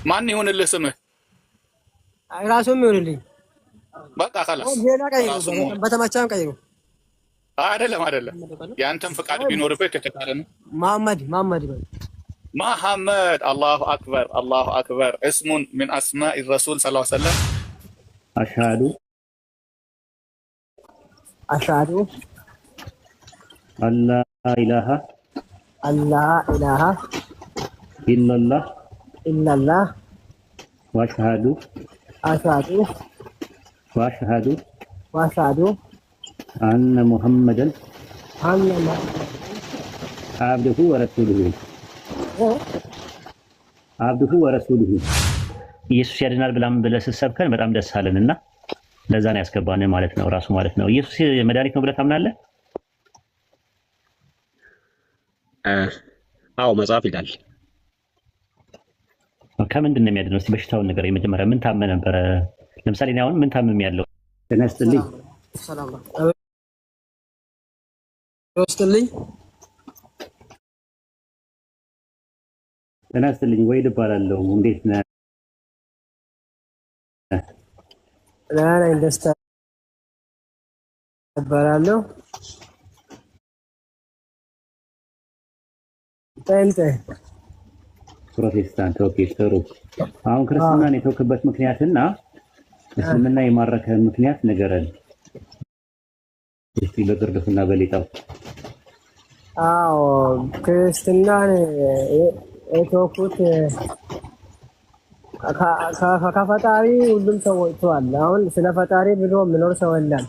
ማን ይሁንልህ ስምህ? ራሱም ይሁንልኝ። በቃ خلاص ሌላ ቀይሩ፣ ራሱም በተመቻም ቀይሩ። አይደለም ያንተም ፍቃድ ቢኖርበት ከተካለ ነው። መሐመድ محمد الله أكبر الله أكبر اسم من أسماء الرسول صلى الله عليه وسلم. أشهد أن لا إله إلا الله وأشهد أن محمدا عبده ወረሱሉሁ ኢየሱስ ያድናል ብለህ ስትሰብከን በጣም ደስ አለንና ለዛ ነው ያስገባን ማለት ነው። ራሱ ማለት ነው ኢየሱስ መድኃኒት ነው ብለህ ታምናለህ? አዎ መጽሐፍ ይላል። ከምንድን ነው የሚያድነው? እስኪ በሽታውን ነገር የመጀመሪያ ምን ታመህ ነበረ? ለምሳሌ እኔ አሁን ምን ታምም ያለው ተነስተልኝ ተነስተልኝ ወይ ልባላለሁ። እንዴት ነህ? ነኝ ደስታ እባላለሁ። ጠንተ ፕሮቴስታንት። ኦኬ ጥሩ። አሁን ክርስትናን የተወክበት ምክንያትና እስልምና የማረከ ምክንያት ንገረን እስቲ በግርድፍና በሌጣው። አዎ ክርስትናን የተወኩት ከፈጣሪ ሁሉም ሰው ወጥቷል። አሁን ስለ ፈጣሪ ብሎ የሚኖር ሰው የለም።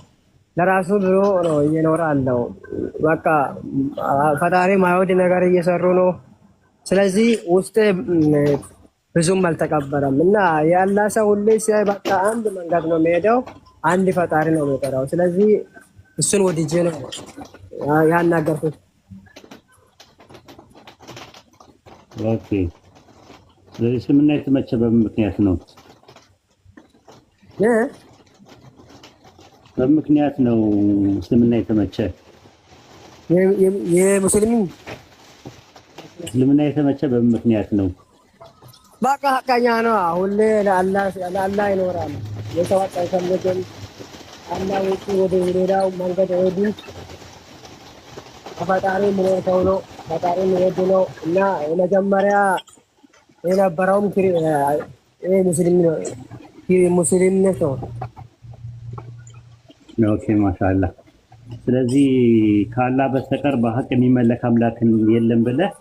ለራሱ ብሎ ነው እየኖረ አለው። በቃ ፈጣሪ ማይወድ ነገር እየሰሩ ነው። ስለዚህ ውስጥ ብዙም አልተቀበረም እና ያላ ሰው ሁሌ ሲያይ በቃ አንድ መንገድ ነው የሚሄደው፣ አንድ ፈጣሪ ነው የሚጠራው። ስለዚህ እሱን ወድጄ ነው ያናገርኩት። ኦኬ ስለዚህ እስልምና የተመቸ በምን ምክንያት ነው? በምን ምክንያት ነው እስልምና የተመቸ? የሙስሊም እስልምና የተመቸ በምን ምክንያት ነው? በቃ ሐቀኛ ነው። ሁሌ ለአላህ ይኖራል። የተዋጣ አይፈልግም። አላህ ውጪ ወደ ሌላው መንገድ አይሄድም። ፈጣሪ የሚኖር ሰው ነው። ፈጣሪ የሚወድ ነው እና የመጀመሪያ የነበረውም ሙስሊምነት ነው። ኦኬ ማሻአላ። ስለዚህ ከአላህ በስተቀር በሐቅ የሚመለክ አምላክ የለም ብለህ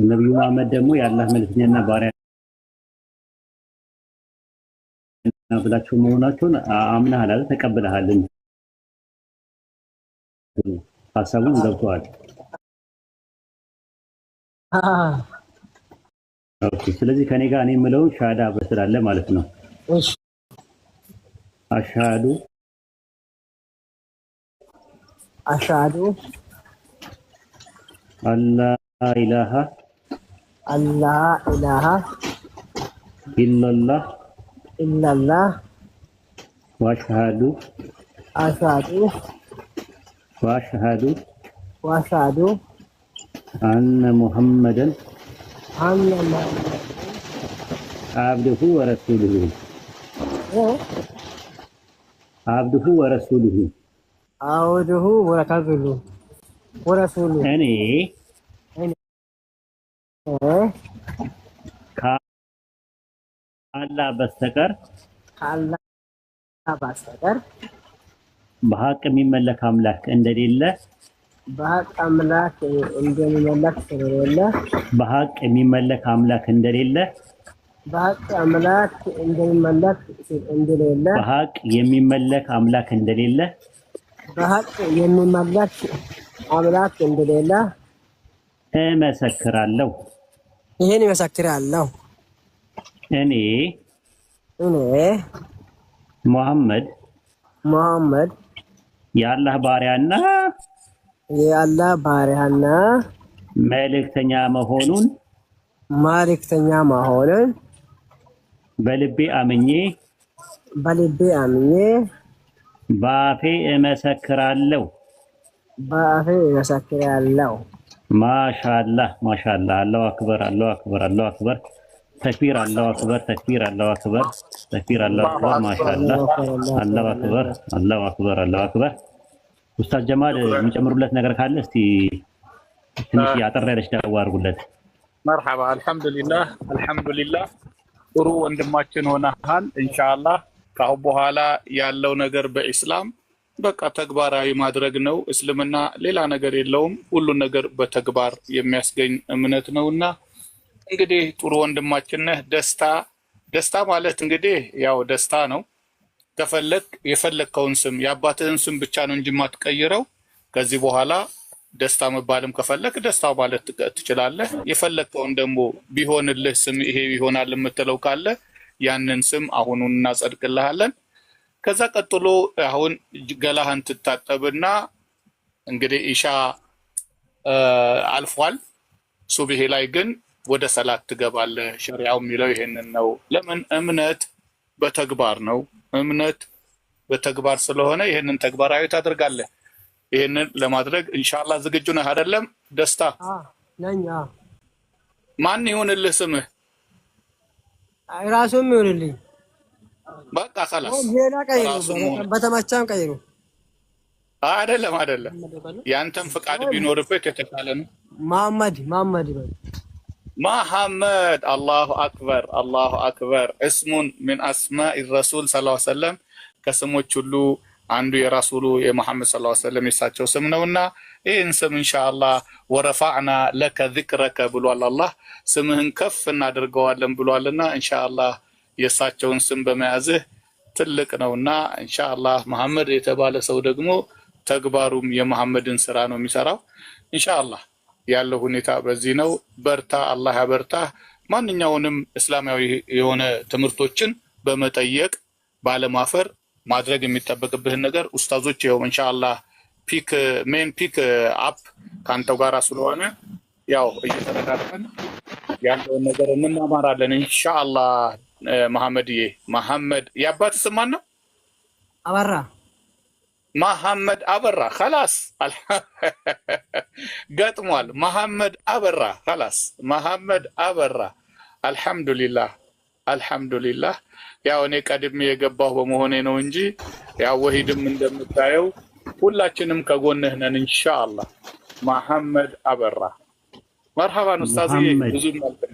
ነብዩ መሐመድ ደግሞ የአላህ መልእክተኛና ባሪያ ብላችሁ መሆናችሁን አምነሃል አይደል? ተቀብለሃል። ሐሳቡን ገብቶሃል? ኦኬ ስለዚህ ከኔ ጋር እኔ የምለው ሻሃዳ በስላለ ማለት ነው። እሺ አሽሃዱ አላ ኢላሃ ኢላላህ ወአሽሃዱ አነ ሙሐመደን አብዱሁ ወረሱሉሁ እኔ ከአላህ በስተቀር በሐቅ የሚመለክ አምላክ እንደሌለ በሐቅ የሚመለክ አምላክ እንደሌለ በሐቅ የሚመለክ አምላክ እንደሌለ እመሰክራለሁ። ይሄን ይመሰክራለሁ። እኔ ሙሐመድ የአላህ ባሪያና መልእክተኛ መሆኑን በልቤ አምኜ በአፌ እመሰክራለሁ። ማሻአላህ አላሁ አክበር። ተክቢር አላሁ አክበር ተክቢር አላሁ አክበር ተክቢር አላሁ አክበር ማሻአላህ አላሁ አክበር አላሁ አክበር አላሁ አክበር። ኡስታዝ ጀማል የሚጨምሩለት ነገር ካለ እስቲ ትንሽ ያጠር ያለች ዳዋ አድርጉለት። መርሐባ አልሐምዱሊላህ አልሐምዱሊላህ። ጥሩ ወንድማችን ሆነሃል። ኢንሻአላህ ከአሁን በኋላ ያለው ነገር በኢስላም በቃ ተግባራዊ ማድረግ ነው። እስልምና ሌላ ነገር የለውም። ሁሉን ነገር በተግባር የሚያስገኝ እምነት ነውና እንግዲህ ጥሩ ወንድማችን ነህ። ደስታ ማለት እንግዲህ ያው ደስታ ነው። ከፈለክ የፈለከውን ስም የአባትህን ስም ብቻ ነው እንጂ የማትቀይረው። ከዚህ በኋላ ደስታ መባልም ከፈለክ ደስታው ማለት ትችላለህ። የፈለከውን ደግሞ ቢሆንልህ ስም ይሄ ይሆናል የምትለው ካለ ያንን ስም አሁኑን እናጸድቅልሃለን። ከዛ ቀጥሎ አሁን ገላህን ትታጠብና እንግዲህ ኢሻ አልፏል። ሱብሂ ላይ ግን ወደ ሰላት ትገባለህ። ሸሪዓው የሚለው ይሄንን ነው። ለምን? እምነት በተግባር ነው። እምነት በተግባር ስለሆነ ይሄንን ተግባራዊ ታደርጋለህ። ይሄንን ለማድረግ ኢንሻአላህ ዝግጁ ነህ አይደለም? ደስታ ነኝ። ማን ይሁንልህ ስምህ? ራሱም ይሁንልኝ። በቃ خلاص ሌላ ቀይሩ፣ በተመቻም ቀይሩ። አይደለም ያንተም ፍቃድ ቢኖርበት የተሻለ ነው። መሐመድ መሐመድ አላሁ አክበር አላሁ አክበር። እስሙን ምን አስማኢ ረሱል ሰለላሁ ዐለይሂ ወሰለም ከስሞች ሁሉ አንዱ የራሱሉ የመሐመድ ሰለላሁ ዐለይሂ ወሰለም የሳቸው ስም ነውና ይህን ስም ኢንሻአላህ ወረፋዕና ለከ ዚክረከ ብሏል። አላህ ስምህን ከፍ እናደርገዋለን ብሏልና ኢንሻአላህ የሳቸውን ስም በመያዝህ ትልቅ ነውና ኢንሻአላህ መሐመድ የተባለ ሰው ደግሞ ተግባሩም የመሐመድን ስራ ነው የሚሰራው። ኢንሻአላህ ያለው ሁኔታ በዚህ ነው። በርታ፣ አላህ ያበርታ። ማንኛውንም እስላማዊ የሆነ ትምህርቶችን በመጠየቅ ባለማፈር ማድረግ የሚጠበቅብህን ነገር ኡስታዞች ይኸው ኢንሻአላህ ፒክ አፕ ካንተው ጋር ስለሆነ ያው እየተነጋገርን ያለውን ነገር እንማማራለን ኢንሻአላህ። መሐመድዬ መሐመድ የአባት ስም ማን ነው? አበራ መሐመድ አበራ خلاص ገጥሟል። መሐመድ አበራ خلاص መሐመድ አበራ። አልሐምዱሊላህ ያው እኔ ቀድሜ የገባሁ በመሆኔ ነው እንጂ ያው ወሂድም እንደምታየው ሁላችንም ከጎንህ ነን ኢንሻአላህ። መሐመድ አበራ መርሐባን ኡስታዝዬ። ብዙ ማለት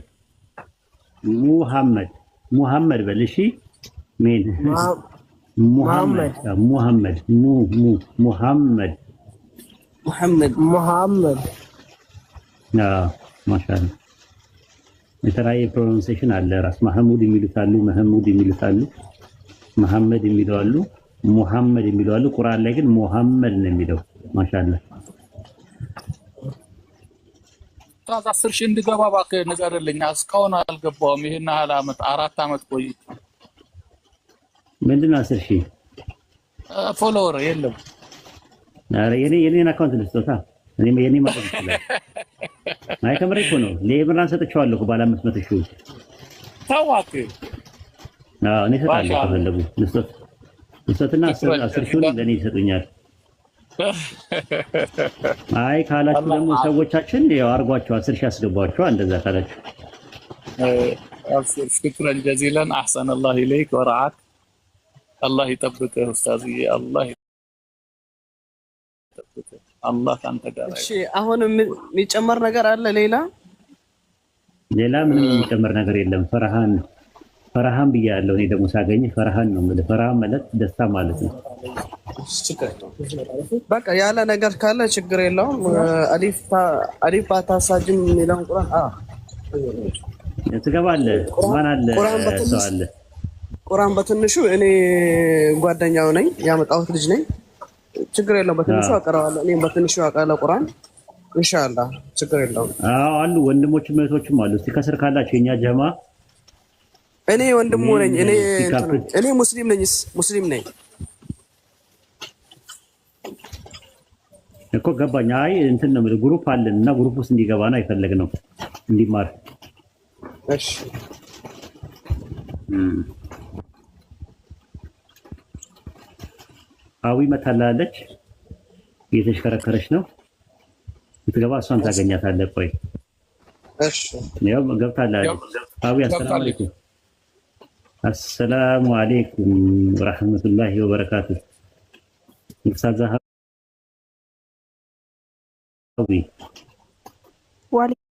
ሙሐመድ በልሺ ምን ሙሐመድ ማሻአላህ። የተለያየ ፕሮናንሴሽን አለ። ራስ ማህሙድ የሚሉት አሉ፣ መሐሙድ የሚሉት አሉ፣ መሐመድ የሚሉ አሉ፣ ሙሐመድ የሚሉ አሉ። ቁርአን ላይ ግን ሙሐመድ ነው የሚለው። ማሻአላህ። ታዛ 10 ሺህ እንድገባ እባክህ ንገርልኝ። እስካሁን አልገባሁም። ይሄን ያህል ዓመት 4 ዓመት ቆይ። ምንድነው 10 ሺህ ፎሎወር የለም? አረ የኔን አካውንት ልስጦታ። የኔ ማለት ይችላል። ማይ ከምሬ እኮ ነው። ለኢብራን ሰጥቼዋለሁ ባለ 500 ሺህ ታዋቂ። እኔ ሰጣለሁ ከፈለጉ ልስጦትና 10 ሺህ ለኔ ይሰጡኛል። አይ ካላችሁ ደግሞ ሰዎቻችን ያው አርጓቸው 10 ሺህ አስገባቸው። እንደዛ ካላችሁ ሽክራን ጀዚላን አህሰን አላህ ኢለይክ ወረዓክ። አላህ ይጠብቅህ ኡስታዝዬ። አላህ ይጠብቅህ። አላህ ካንተ ጋር። እሺ አሁን የሚጨመር ነገር አለ? ሌላ ምንም የሚጨመር ነገር የለም። ፈርሃን ብያለሁ። እኔ ደግሞ ሳገኝ ፈርሃን ነው የምልህ። ፈርሃን ማለት ደስታ ማለት ነው። በቃ ያለ ነገር ካለ ችግር የለውም። አሊፍ ባታሳጅም የሚለውን ቁርአን ትገባለህ። ማን አለ? ሰው አለ። ቁርአን በትንሹ እኔ ጓደኛው ነኝ፣ ያመጣሁት ልጅ ነኝ። ችግር የለውም። በትንሹ አቀራዋለሁ። እኔም በትንሹ አውቃለሁ ቁርአን ኢንሻአላህ። ችግር የለውም። አሉ ወንድሞችም እህቶችም አሉ። እስቲ ከስር ካላችሁ የኛ ጀማ እኔ ወንድሙ ነኝ። እኔ ሙስሊም ነኝ እኮ ገባኝ። አይ እንትን ነው የምልህ ግሩፕ አለን እና ግሩፕ ውስጥ እንዲገባ ነው የፈለግነው እንዲማር። እሺ አዊ መታላለች፣ እየተሽከረከረች ነው። ስትገባ እሷን ታገኛታለህ። ቆይ እሺ ያው ገብታለች። አዊ አሰላሙ አለይኩም السلام عليكم ورحمة الله وبركاته. أستاذ زهراوي. وعليكم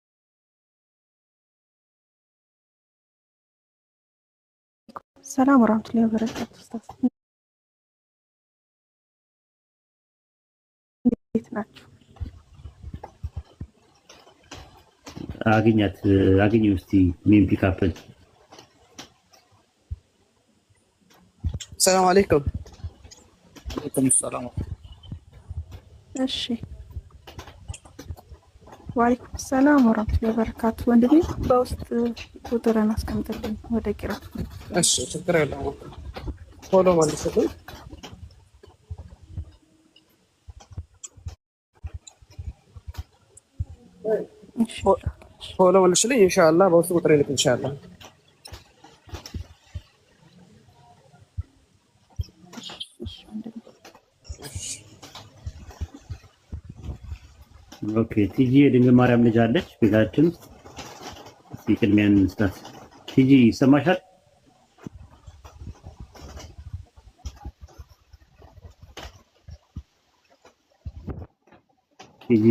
السلام ورحمة الله وبركاته. أستاذ እንዴት ናችሁ? አገኘው እስቲ ሜም ፒካፕል ሰላም አለይኩም። ወአለይኩም ሰላም። እሺ ወአለይኩም ሰላም ወራህመቱላሂ ወበረካቱ። ወንድሜ በውስጥ ቁጥርን አስቀምጥልኝ ወደ ቂራ። እሺ ችግር የለውም። ፎሎ መልስልኝ። ፎሎ መልስልኝ ኢንሻአላህ። በውስጥ ቁጥር ልክ ኢንሻአላህ። ኦኬ ቲጂ የድንግል ማርያም ልጅ አለች ቤታችን። እስቲ ቅድሚያን እንስጣት። ቲጂ ይሰማሻል? ቲጂ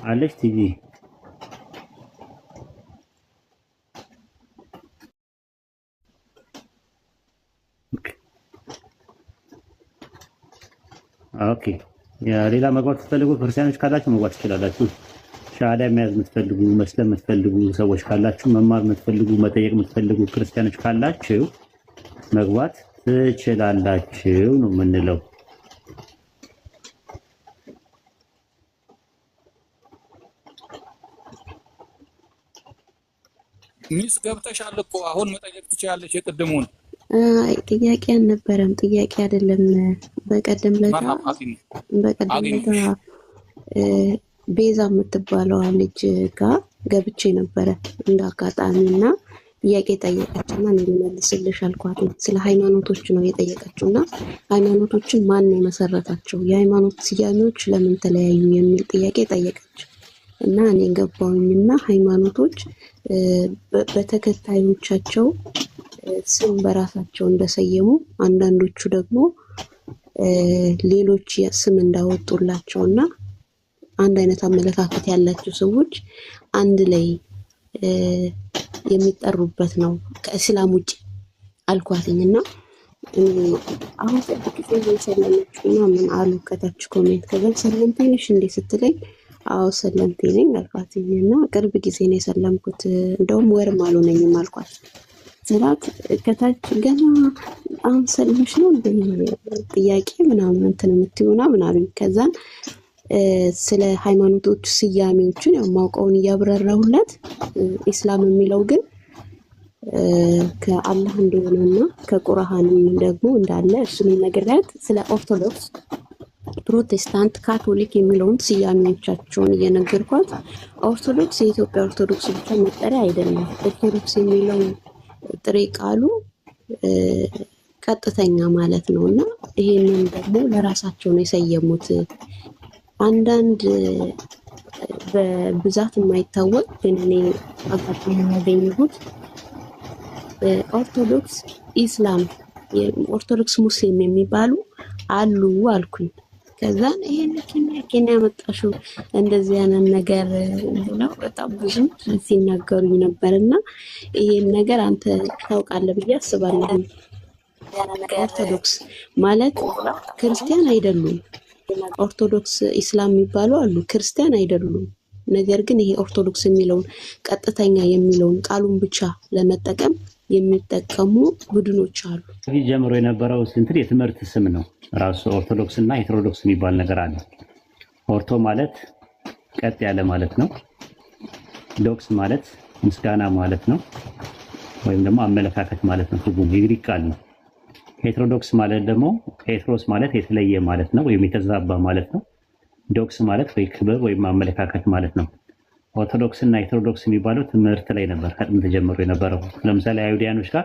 አለች? ቲጂ ኦኬ ሌላ መግባት ትፈልጉ ክርስቲያኖች ካላችሁ መግባት ትችላላችሁ። ሻሃዳ መያዝ የምትፈልጉ መስለም የምትፈልጉ ሰዎች ካላችሁ መማር የምትፈልጉ መጠየቅ የምትፈልጉ ክርስቲያኖች ካላችሁ መግባት ትችላላችሁ ነው የምንለው። ሚስ ገብተሻል እኮ አሁን መጠየቅ ትችላለሽ። የቅድሙን ጥያቄ አልነበረም። ጥያቄ አይደለም። በቀደም ለታ ቤዛ የምትባለው ልጅ ጋር ገብቼ ነበረ እንደ አጋጣሚና ጥያቄ ጠየቀችና እኔ ልመልስልሽ አልኳት። ስለ ሃይማኖቶች ነው የጠየቀችውና ሃይማኖቶችን ማን የመሰረታቸው፣ የሃይማኖት ስያሜዎች ለምን ተለያዩ የሚል ጥያቄ ጠየቀች እና እኔ ገባሁኝና ሃይማኖቶች በተከታዮቻቸው ስም በራሳቸው እንደሰየሙ አንዳንዶቹ ደግሞ ሌሎች ስም እንዳወጡላቸውና አንድ አይነት አመለካከት ያላቸው ሰዎች አንድ ላይ የሚጠሩበት ነው ከእስላም ውጪ አልኳትኝና አሁን ጥቂት ሰለመችና ምን አሉ ከታች ኮሜንት ከዛ ሰለምቴ ነሽ እንዴ ስትለኝ አዎ ሰለምቴ ነኝ አልኳትኝና ቅርብ ጊዜ ነው የሰለምኩት እንደውም ወርም አልሆነኝም አልኳት። ስላት ከታች ገና አሁን ሰልምሽ ነው እንደ ጥያቄ ምናምን እንትን የምትሆና ምናምን ከዛን ስለ ሃይማኖቶች ስያሜዎችን ያው ማውቀውን እያብራራሁላት ኢስላም የሚለው ግን ከአላህ እንደሆነና ከቁርአን ደግሞ እንዳለ እሱንም ነግሬያት ስለ ኦርቶዶክስ፣ ፕሮቴስታንት፣ ካቶሊክ የሚለውን ስያሜዎቻቸውን እየነገርኳት ኦርቶዶክስ የኢትዮጵያ ኦርቶዶክስ ብቻ መጠሪያ አይደለም። ኦርቶዶክስ የሚለው ጥሬ ቃሉ ቀጥተኛ ማለት ነውና ይሄንን ደግሞ ለራሳቸው ነው የሰየሙት። አንዳንድ በብዛት የማይታወቅ ግን እኔ አጋጣሚ ያገኘሁት ኦርቶዶክስ ኢስላም፣ ኦርቶዶክስ ሙስሊም የሚባሉ አሉ አልኩኝ። ከዛን ይሄን ኬንያ ያመጣሽው እንደዚህ አይነት ነገር ነው በጣም ብዙ ሲናገሩኝ ነበርና ይሄን ነገር አንተ ታውቃለህ ብዬ አስባለሁ። ኦርቶዶክስ ማለት ክርስቲያን አይደሉም። ኦርቶዶክስ ኢስላም የሚባሉ አሉ፣ ክርስቲያን አይደሉም። ነገር ግን ይሄ ኦርቶዶክስ የሚለውን ቀጥተኛ የሚለውን ቃሉን ብቻ ለመጠቀም የሚጠቀሙ ቡድኖች አሉ። ከዚህ ጀምሮ የነበረው እንትን የትምህርት ስም ነው ራሱ። ኦርቶዶክስ እና ሄቴሮዶክስ የሚባል ነገር አለ። ኦርቶ ማለት ቀጥ ያለ ማለት ነው። ዶክስ ማለት ምስጋና ማለት ነው፣ ወይም ደግሞ አመለካከት ማለት ነው። ትርጉም የግሪክ ቃል ነው። ሄቴሮዶክስ ማለት ደግሞ ሄቴሮስ ማለት የተለየ ማለት ነው፣ ወይም የተዛባ ማለት ነው። ዶክስ ማለት ወይ ክብር ወይም አመለካከት ማለት ነው። ኦርቶዶክስ እና ሄቴሮዶክስ የሚባለው ትምህርት ላይ ነበር ከጥንት ጀምሮ የነበረው። ለምሳሌ አይሁዲያኖች ጋር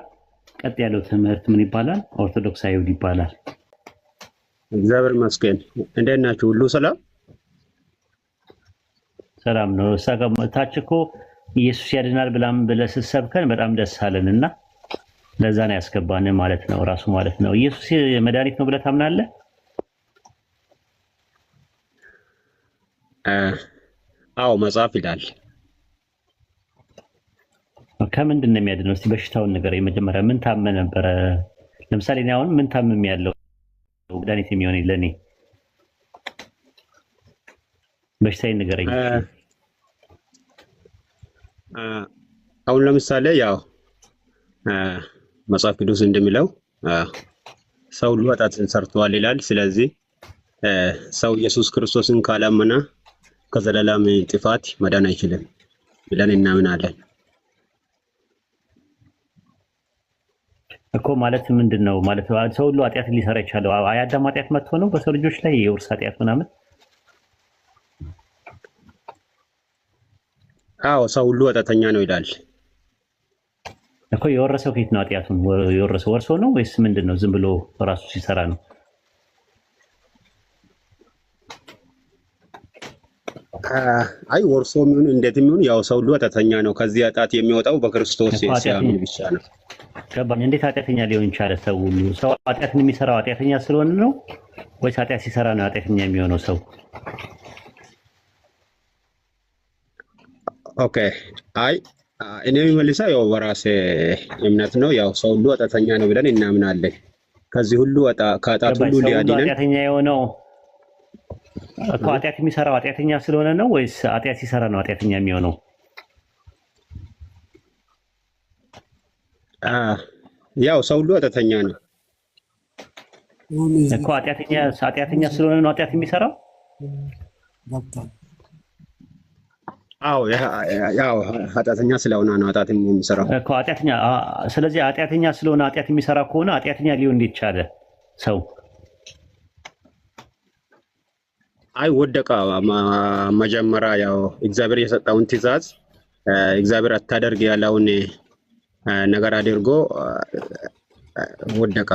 ቀጥ ያለው ትምህርት ምን ይባላል? ኦርቶዶክስ አይሁድ ይባላል። እግዚአብሔር ይመስገን። እንዴት ናችሁ? ሁሉ ሰላም? ሰላም ነው። ታች እኮ ኢየሱስ ያድናል ብለህ ስትሰብከን በጣም ደስ አለንና ለዛ ነው ያስገባን ማለት ነው ራሱ ማለት ነው። ኢየሱስ መድኃኒት ነው ብለህ ታምናለህ? አዎ መጽሐፍ ይላል። ከምንድን ነው የሚያድነው? እስቲ በሽታውን ንገረኝ መጀመሪያ። ምን ታመህ ነበረ? ለምሳሌ እኔ አሁን ምን ታምም ያለው መድኃኒት የሚሆን ለኔ በሽታዬን ንገረኝ። አሁን ለምሳሌ ያው መጽሐፍ ቅዱስ እንደሚለው ሰው ሁሉ ኃጢአትን ሰርተዋል ይላል። ስለዚህ ሰው ኢየሱስ ክርስቶስን ካላመነ ከዘላለም ጥፋት መዳን አይችልም ብለን እናምናለን እኮ። ማለት ምንድን ነው ማለት? ሰው ሁሉ ኃጢአትን ሊሰራ ይችላል። የአዳም ኃጢአት መጥቶ ነው በሰው ልጆች ላይ የውርስ ኃጢአት ምናምን? አዎ ሰው ሁሉ ኃጢአተኛ ነው ይላል እኮ። የወረሰው ከየት ነው ኃጢአቱን የወረሰው? ወርሶ ነው ወይስ ምንድን ነው? ዝም ብሎ ራሱ ሲሰራ ነው? አይ ወርሶ ምን እንዴት የሚሆን ያው ሰው ሁሉ ኃጢአተኛ ነው። ከዚህ ኃጢአት የሚወጣው በክርስቶስ ሲያምን ብቻ ነው። ገባኝ። እንዴት ኃጢአተኛ ሊሆን ይችላል? ሰው ሁሉ ሰው ኃጢአትን የሚሰራው ኃጢአተኛ ስለሆነ ነው ወይስ ኃጢአት ሲሰራ ነው ኃጢአተኛ የሚሆነው ሰው? ኦኬ አይ እኔ የሚመልሰው ያው በራሴ እምነት ነው። ያው ሰው ሁሉ ኃጢአተኛ ነው ብለን እናምናለን። ከዚህ ሁሉ ከኃጢአት ሁሉ ሊያድነን ኃጢአተኛ የሆነው እኮ ኃጢአት የሚሰራው ኃጢአተኛ ስለሆነ ነው ወይስ ኃጢአት ሲሰራ ነው ኃጢአተኛ የሚሆነው? ያው ሰው ሁሉ ኃጢአተኛ ነው እኮ። ኃጢአተኛ ስለሆነ ነው ኃጢአት የሚሰራው? አዎ ያው ኃጢአተኛ ስለሆነ ነው ኃጢአት የሚሰራው እኮ ኃጢአተኛ። ስለዚህ ኃጢአተኛ ስለሆነ ኃጢአት የሚሰራ ከሆነ ኃጢአተኛ ሊሆን እንዴት ቻለ ሰው? አይ ወደቀ። መጀመሪያ ያው እግዚአብሔር የሰጠውን ትእዛዝ እግዚአብሔር አታደርግ ያለውን ነገር አድርጎ ወደቀ።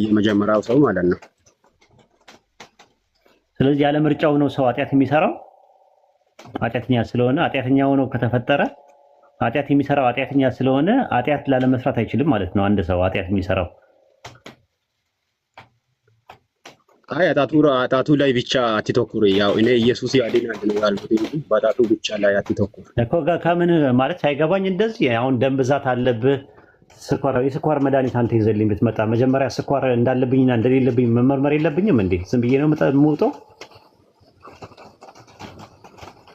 የመጀመሪያው ሰው ማለት ነው። ስለዚህ ያለ ምርጫው ነው ሰው ኃጢአት የሚሰራው። ኃጢአተኛ ስለሆነ ኃጢአተኛ ሆኖ ከተፈጠረ ኃጢአት የሚሰራው ኃጢአተኛ ስለሆነ ኃጢአት ላለመስራት አይችልም ማለት ነው አንድ ሰው ኃጢአት የሚሰራው። አይ ጣቱ ላይ ብቻ አትተኩር። ያው እኔ ኢየሱስ ያድናል ነው ያልኩት እንጂ በጣቱ ብቻ ላይ አትተኩር እኮ። ከምን ማለት ሳይገባኝ እንደዚህ አሁን ደም ብዛት አለብህ፣ የስኳር መድኃኒት አንተ ይዘልኝ ብትመጣ መጀመሪያ ስኳር እንዳለብኝና እንደሌለብኝ መመርመር የለብኝም እንዴ? ዝም ብዬ ነው የምወጣው?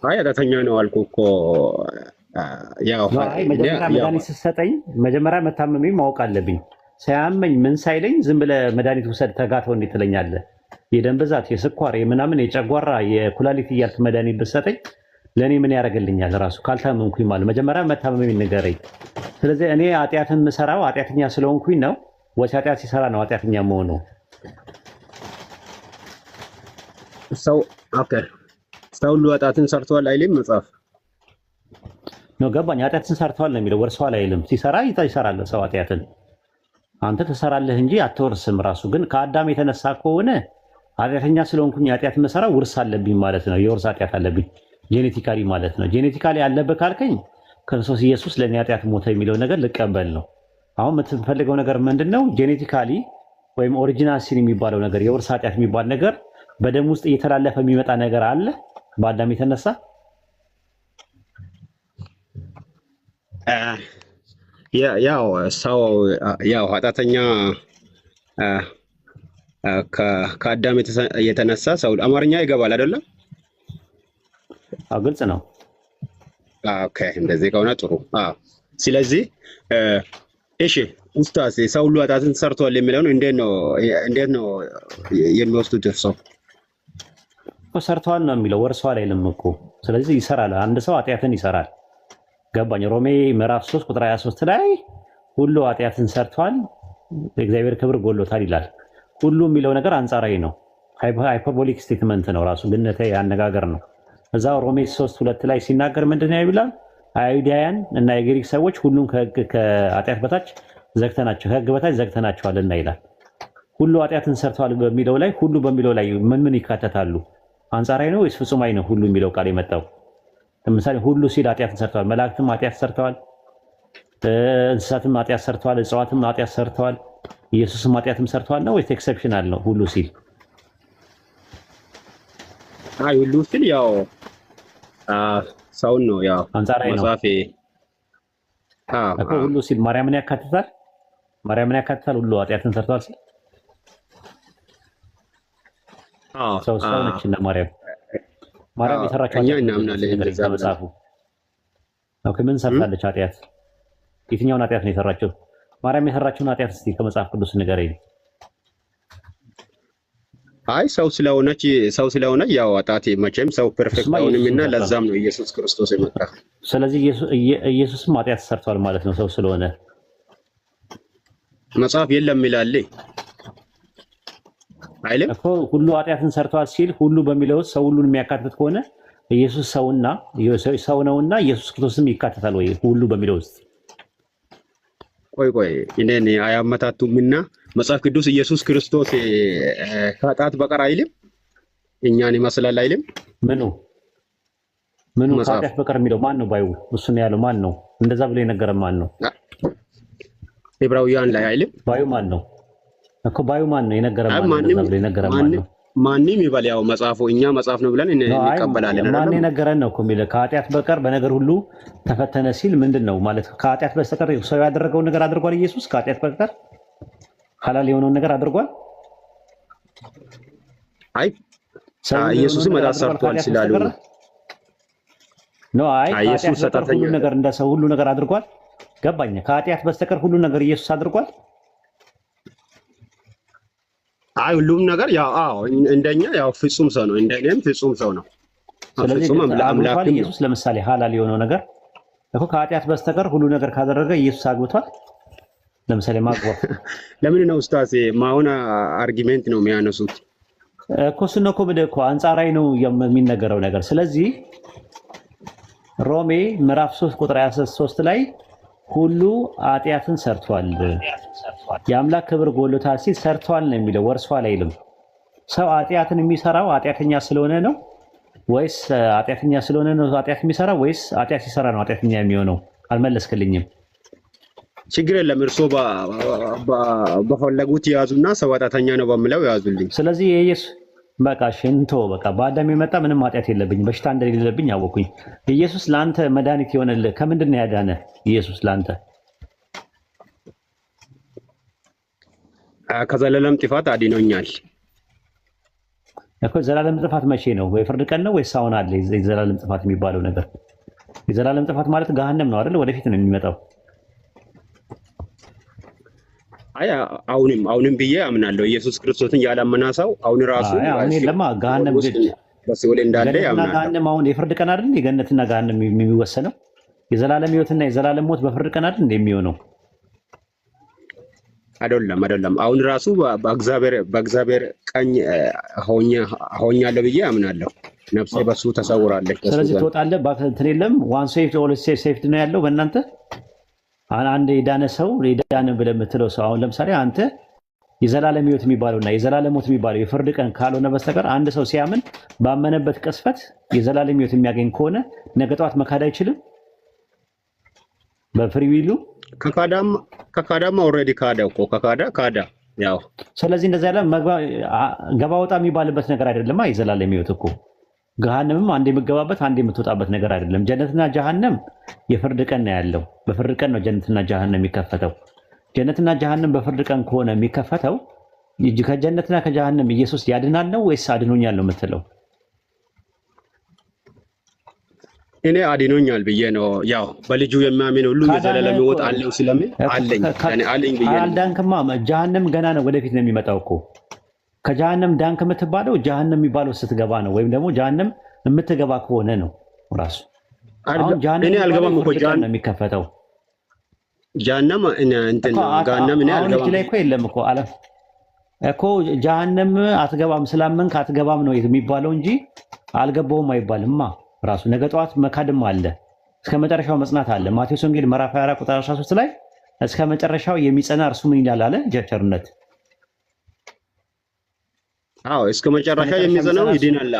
አይ ኃጢአተኛ ነው አልኩ እኮ። ያው መጀመሪያ መድኃኒት ስትሰጠኝ መጀመሪያ መታመሜ ማወቅ አለብኝ። ሳያመኝ ምን ሳይለኝ ዝም ብለህ መድኃኒት ውሰድ ተጋተው እንዴት ትለኛለህ? የደም ብዛት፣ የስኳር፣ የምናምን፣ የጨጓራ፣ የኩላሊት እያልክ መድኃኒት ብትሰጠኝ ለእኔ ምን ያደርግልኛል? ራሱ ካልታመምኩኝ ማለት መጀመሪያ መታመሜን ንገረኝ። ስለዚህ እኔ ኃጢአትን የምሰራው ኃጢአተኛ ስለሆንኩኝ ነው ወይስ ኃጢአት ሲሰራ ነው ኃጢአተኛ መሆኑ? ሰው ሁሉ ኃጢአትን ሰርተዋል አይልም መጽሐፍ ነው። ገባኝ። ኃጢአትን ሰርተዋል ነው የሚለው፣ ወርሰዋል አይልም። ሲሰራ ይሰራል ሰው ኃጢአትን። አንተ ትሰራለህ እንጂ አትወርስም። ራሱ ግን ከአዳም የተነሳ ከሆነ ኃጢአተኛ ስለሆንኩኝ ኃጢአት መሰራ ውርስ አለብኝ ማለት ነው። የውርስ ኃጢአት አለብኝ ጄኔቲካሊ ማለት ነው። ጄኔቲካሊ አለብህ ካልከኝ ክርስቶስ ኢየሱስ ለእኔ ኃጢአት ሞተ የሚለው ነገር ልቀበል ነው። አሁን የምትፈልገው ነገር ምንድን ነው? ጄኔቲካሊ ወይም ኦሪጂናል ሲን የሚባለው ነገር የውርስ ኃጢአት የሚባል ነገር በደም ውስጥ እየተላለፈ የሚመጣ ነገር አለ በአዳም የተነሳ? ያው ሰው ያው ኃጢአተኛ ከአዳም የተነሳ ሰው አማርኛ ይገባል አይደለም? ግልጽ ነው። ኦኬ እንደዚህ ከሆነ ጥሩ። ስለዚህ እሺ ኡስታዝ ሰው ሁሉ ኃጢአትን ሰርቷል የሚለውን እንዴት ነው የሚወስዱት? ሰው እኮ ሰርተዋል ነው የሚለው፣ ወርሰዋል አይልም እኮ። ስለዚህ ይሰራል፣ አንድ ሰው ኃጢአትን ይሰራል። ገባኝ። ሮሜ ምዕራፍ 3 ቁጥር 23 ላይ ሁሉ ኃጢአትን ሰርቷል የእግዚአብሔር ክብር ጎሎታል ይላል። ሁሉ የሚለው ነገር አንጻራዊ ነው፣ ሃይፐርቦሊክ ስቴትመንት ነው፣ ራሱ ግነታዊ አነጋገር ነው። እዛው ሮሜ 3:2 ላይ ሲናገር ምንድን ነው ይላል? አይሁዳውያን እና የግሪክ ሰዎች ሁሉም ከኃጢአት በታች ዘግተናቸው ከሕግ በታች ዘግተናቸዋልና ይላል። ሁሉ ኃጢአትን ሰርተዋል በሚለው ላይ ሁሉ በሚለው ላይ ምን ይካተታሉ? አንጻራዊ ነው ወይስ ፍጹማዊ ነው? ሁሉ የሚለው ቃል የመጣው ለምሳሌ ሁሉ ሲል ኃጢአትን ሰርተዋል፣ መላእክትም ኃጢአት ሰርተዋል፣ እንስሳትም ኃጢአት ሰርተዋል፣ እጽዋትም ኃጢአት ሰርተዋል፣ ኢየሱስም ኃጢአትም ሰርተዋል ነው ወይስ ኤክሰፕሽናል ነው ሁሉ ሲል? አይ ሁሉ ሲል ያው ሰውን ነው ያው አንጻራዊ ነው መጽሐፌ እኮ ሁሉ ሲል ማርያምን ያካትታል። ማርያምን ያካትታል ሁሉ ኃጢአትን ሰርተዋል ሲል ሰው ነችና ማርያም የሰራችው ኃጢአት መጽሐፉ ምን ሰርታለች? ኃጢአት የትኛውን ኃጢአት ነው የሰራችው? ማርያም የሰራችውን ኃጢአት እስቲ ከመጽሐፍ ቅዱስ ንገረኝ። አይ ሰው ስለሆነች ያው ኃጢአት መቼም ሰው ፐርፌክት አይሆንምና ለዛም ነው ኢየሱስ ክርስቶስ የመጣ። ስለዚህ ኢየሱስም ኃጢአት ሰርቷል ማለት ነው ሰው ስለሆነ። መጽሐፍ የለም ይላል አይልም እኮ ሁሉ ኃጢአትን ሰርተዋል ሲል ሁሉ በሚለው ሰው ሁሉን የሚያካትት ከሆነ ኢየሱስ ሰው ነውና ኢየሱስ ክርስቶስም ይካተታል ወይ ሁሉ በሚለው ውስጥ? ቆይ እኔን አያመታቱምና መጽሐፍ ቅዱስ ኢየሱስ ክርስቶስ ከኃጢአት በቀር አይልም፣ እኛን ይመስላል አይልም። ምኑ ከኃጢአት በቀር የሚለው ማን ነው? ባዩ እሱ ነው ያለው ማን ነው? እንደዛ ብሎ የነገረን ማን ነው? ዕብራውያን ላይ አይልም። ባዩ ማን ነው እኮ? ባዩ ማን ነው የነገረን? እንደዛ ብሎ የነገረን ማን ነው? ማንም ይበል ያው መጽሐፉ እኛ መጽሐፍ ነው ብለን እንቀበላለን። ማን የነገረን ነው እኮ የሚለው ከኃጢአት በቀር በነገር ሁሉ ተፈተነ ሲል ምንድን ነው ማለት? ከኃጢአት በስተቀር ሰው ያደረገውን ነገር አድርጓል ኢየሱስ? ከኃጢአት በቀር ሐላል የሆነውን ነገር አድርጓል? አይ ኢየሱስም ኃጢአት ሰርቷል ስላሉ ነው። አይ ኢየሱስ ሰጣተኛ ሁሉ ነገር እንደ ሰው ሁሉ ነገር አድርጓል። ገባኝ። ከኃጢአት በስተቀር ሁሉ ነገር ኢየሱስ አድርጓል። አይ ሁሉም ነገር ያው እንደኛ ያው ፍጹም ሰው ነው፣ እንደኛም ፍጹም ሰው ነው። ፍጹም አምላክ ኢየሱስ ለምሳሌ ሐላል የሆነው ነገር እኮ ከኃጢአት በስተቀር ሁሉ ነገር ካደረገ ኢየሱስ አግብቷል። ለምሳሌ ማግባት ለምን ነው ኡስታዝ ማሆን አርጊሜንት ነው የሚያነሱት እኮ እሱን እኮ እኮ አንጻራዊ ነው የሚነገረው ነገር። ስለዚህ ሮሜ ምዕራፍ 3 ቁጥር 23 ላይ ሁሉ ኃጢአትን ሰርቷል የአምላክ ክብር ጎሎታል ሲል ሰርቷል ነው የሚለው፣ ወርሷል አይልም። ሰው ኃጢአትን የሚሰራው ኃጢአተኛ ስለሆነ ነው ወይስ ኃጢአተኛ ስለሆነ ነው ኃጢአት የሚሰራው ወይስ ኃጢአት ሲሰራ ነው ኃጢአተኛ የሚሆነው? አልመለስክልኝም። ችግር የለም እርስዎ በፈለጉት ያዙና ሰው ኃጢአተኛ ነው በሚለው ያዙልኝ። ስለዚህ ኢየሱስ በቃ ሽንቶ በቃ በአዳም የመጣ ምንም ኃጢአት የለብኝም በሽታ እንደሌለብኝ አወኩኝ። ኢየሱስ ለአንተ መድኃኒት የሆነልህ ከምንድን ነው ያዳነ? ኢየሱስ ለአንተ ከዘላለም ጥፋት አድኖኛል እኮ። ዘላለም ጥፋት መቼ ነው? ወይ ፍርድ ቀን ነው ወይስ አሁን አለ የዘላለም ጥፋት የሚባለው ነገር? የዘላለም ጥፋት ማለት ገሃነም ነው አይደል? ወደፊት ነው የሚመጣው። አይ አሁንም ብዬ አምናለሁ። ኢየሱስ ክርስቶስን ያላመነ ሰው አሁን ራሱ ለማ ገሃነም በሲኦል እንዳለ ያምናል። ገሃነም አሁን የፍርድ ቀን አይደል? የገነትና ገሃነም የሚወሰነው የዘላለም ሕይወትና የዘላለም ሞት በፍርድ ቀን አይደል እንደሚሆነው? አይደለም። አሁን ራሱ በእግዚአብሔር ቀኝ ሆኛለሁ ብዬ አምናለሁ። ነፍሴ በሱ ተሰውራለች። ስለዚህ ትወጣለህ። እንትን የለም ዋን ሴፍድ ኦል ሴፍድ ነው ያለው በእናንተ። አንድ የዳነ ሰው የዳነ ብለህ የምትለው ሰው አሁን ለምሳሌ አንተ የዘላለም ሕይወት የሚባለውና የዘላለም ሞት የሚባለው የፍርድ ቀን ካልሆነ በስተቀር አንድ ሰው ሲያምን ባመነበት ቅስፈት የዘላለም ሕይወት የሚያገኝ ከሆነ ነገ ጠዋት መካድ አይችልም በፍሪ ዊሉ። ከካዳማ ኦልሬዲ ካዳ እኮ ካዳ ያው። ስለዚህ እንደዛ ያለ ገባ ወጣ የሚባልበት ነገር አይደለም። የዘላለም ሕይወት እኮ ገሃነምም አንድ የምገባበት አንድ የምትወጣበት ነገር አይደለም። ጀነትና ጀሃነም የፍርድ ቀን ነው ያለው። በፍርድ ቀን ነው ጀነትና ጀሃነም የሚከፈተው። ጀነትና ጀሃነም በፍርድ ቀን ከሆነ የሚከፈተው ከጀነትና ከጀሃነም ኢየሱስ ያድናል ነው ወይስ አድኖኛል ነው የምትለው? እኔ አድኖኛል ብዬ ነው። ያው በልጁ የሚያምን ሁሉ የዘላለም ሕይወት አለው ስለምን አለኝ ብዬ ነው። አልዳንክማ። ጀሃነም ገና ነው ወደፊት ነው የሚመጣው እኮ። ከጀሃነም ዳንክ የምትባለው ጀሃነም የሚባለው ስትገባ ነው፣ ወይም ደግሞ ጀሃነም የምትገባ ከሆነ ነው ራሱ። እኔ አልገባም እኮ ጀሃነም ነው የሚከፈተው። ጀሃነም እንትን ገሃነም እኔ አልገባም ላይ እኮ የለም እኮ አለ እኮ ጀሃነም አትገባም ስላመንክ አትገባም ነው የሚባለው እንጂ አልገባውም አይባልማ። ራሱ ነገ ጠዋት መካድም አለ፣ እስከ መጨረሻው መጽናት አለ። ማቴዎስ ወንጌል ምዕራፍ 24 ቁጥር 13 ላይ እስከ መጨረሻው የሚጸና እርሱ ምን ይላል አለ? ቸርነት። እስከ መጨረሻ የሚጸናው ይድናል።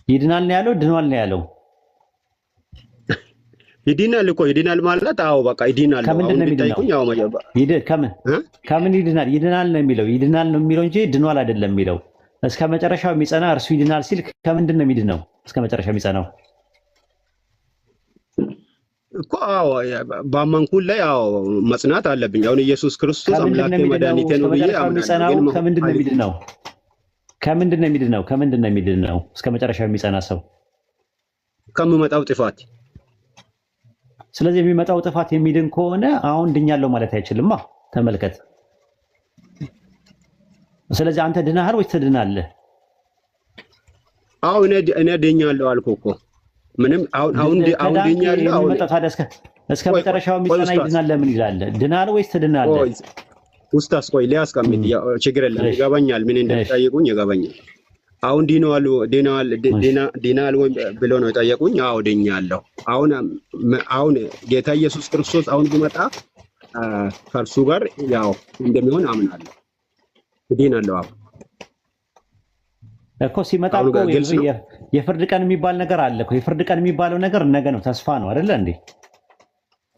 ይድናል ነው ያለው ድኗል ነው ያለው? ይድናል እኮ ይድናል ማለት አዎ በቃ ይድናል ነው። ከምንድን ነው የሚድነው? ከምን ይድናል? ይድናል ነው የሚለው ይድናል ነው የሚለው እንጂ ድኗል አይደለም የሚለው። እስከ መጨረሻው የሚጸና እርሱ ይድናል ሲል ከምንድን ነው የሚድነው? እስከ መጨረሻው የሚጸናው እኮ አዎ ባመንኩት ላይ አዎ መጽናት አለብኝ። አሁን ኢየሱስ ክርስቶስ አምላኬ መድኃኒቴ ነው ብዬ አምናለሁ። ከምንድን ነው የሚድነው? ከምንድን ነው የሚድነው? ከምንድን ነው የሚድነው? እስከ መጨረሻው የሚጸና ሰው ከሚመጣው ጥፋት። ስለዚህ የሚመጣው ጥፋት የሚድን ከሆነ አሁን ድኛለሁ ማለት አይችልማ። ተመልከት። ስለዚህ አንተ ድናሃል ወይስ ትድናለህ? አዎ እኔ ድኛለሁ አልኩህ እኮ ምንም አሁን ድኛለሁ። አሁን ታዲያ እስከ መጨረሻው የሚጸና ይድናል ለምን ይላል? ድናል ወይስ ትድናለህ? ኡስታዝ ቆይ ሊያስቀምጥ ችግር የለም ይገባኛል። ምን እንደጠየቁኝ ይገባኛል። አሁን ዲናል ወይ ብሎ ነው የጠየቁኝ። አዎ ድኛለሁ። አሁን ጌታ ኢየሱስ ክርስቶስ አሁን ቢመጣ ከእርሱ ጋር ያው እንደሚሆን አምናለሁ። ድናለሁ እኮ ሲመጣ እኮ የፍርድ ቀን የሚባል ነገር አለ እኮ። የፍርድ ቀን የሚባለው ነገር ነገ ነው። ተስፋ ነው አይደለ እንዴ?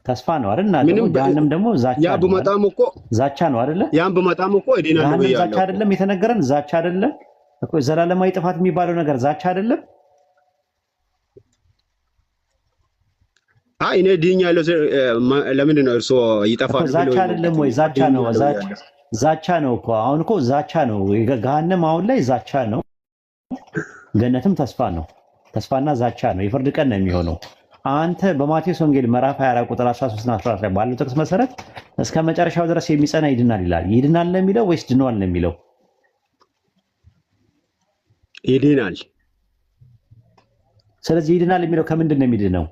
ተስፋ ነው አይደል? እና ጀሃነም ደግሞ ዛቻ ነው። በመጣም እኮ ዛቻ ነው አይደለ? ያን በመጣም እኮ እድናለሁ ብያለሁ። ዛቻ አይደለም የተነገረን? ዛቻ አይደለም እኮ ዘላለማዊ ጥፋት የሚባለው ነገር ዛቻ አይደለም? እኔ ድኛለሁ ለምንድን ነው እርሶ ይጠፋል? ዛቻ አይደለም ወይ? ዛቻ ነው። ዛቻ ነው እኮ አሁን እኮ ዛቻ ነው። ገሃነም አሁን ላይ ዛቻ ነው። ገነትም ተስፋ ነው። ተስፋና ዛቻ ነው። የፍርድ ቀን ነው የሚሆነው። አንተ በማቴዎስ ወንጌል ምዕራፍ 24 ቁጥር 13 እና 14 ላይ ባለው ጥቅስ መሰረት እስከ መጨረሻው ድረስ የሚጸና ይድናል ይላል። ይድናል ነው የሚለው ወይስ ድኗል ነው የሚለው? ይድናል። ስለዚህ ይድናል የሚለው ከምንድን ነው የሚድነው?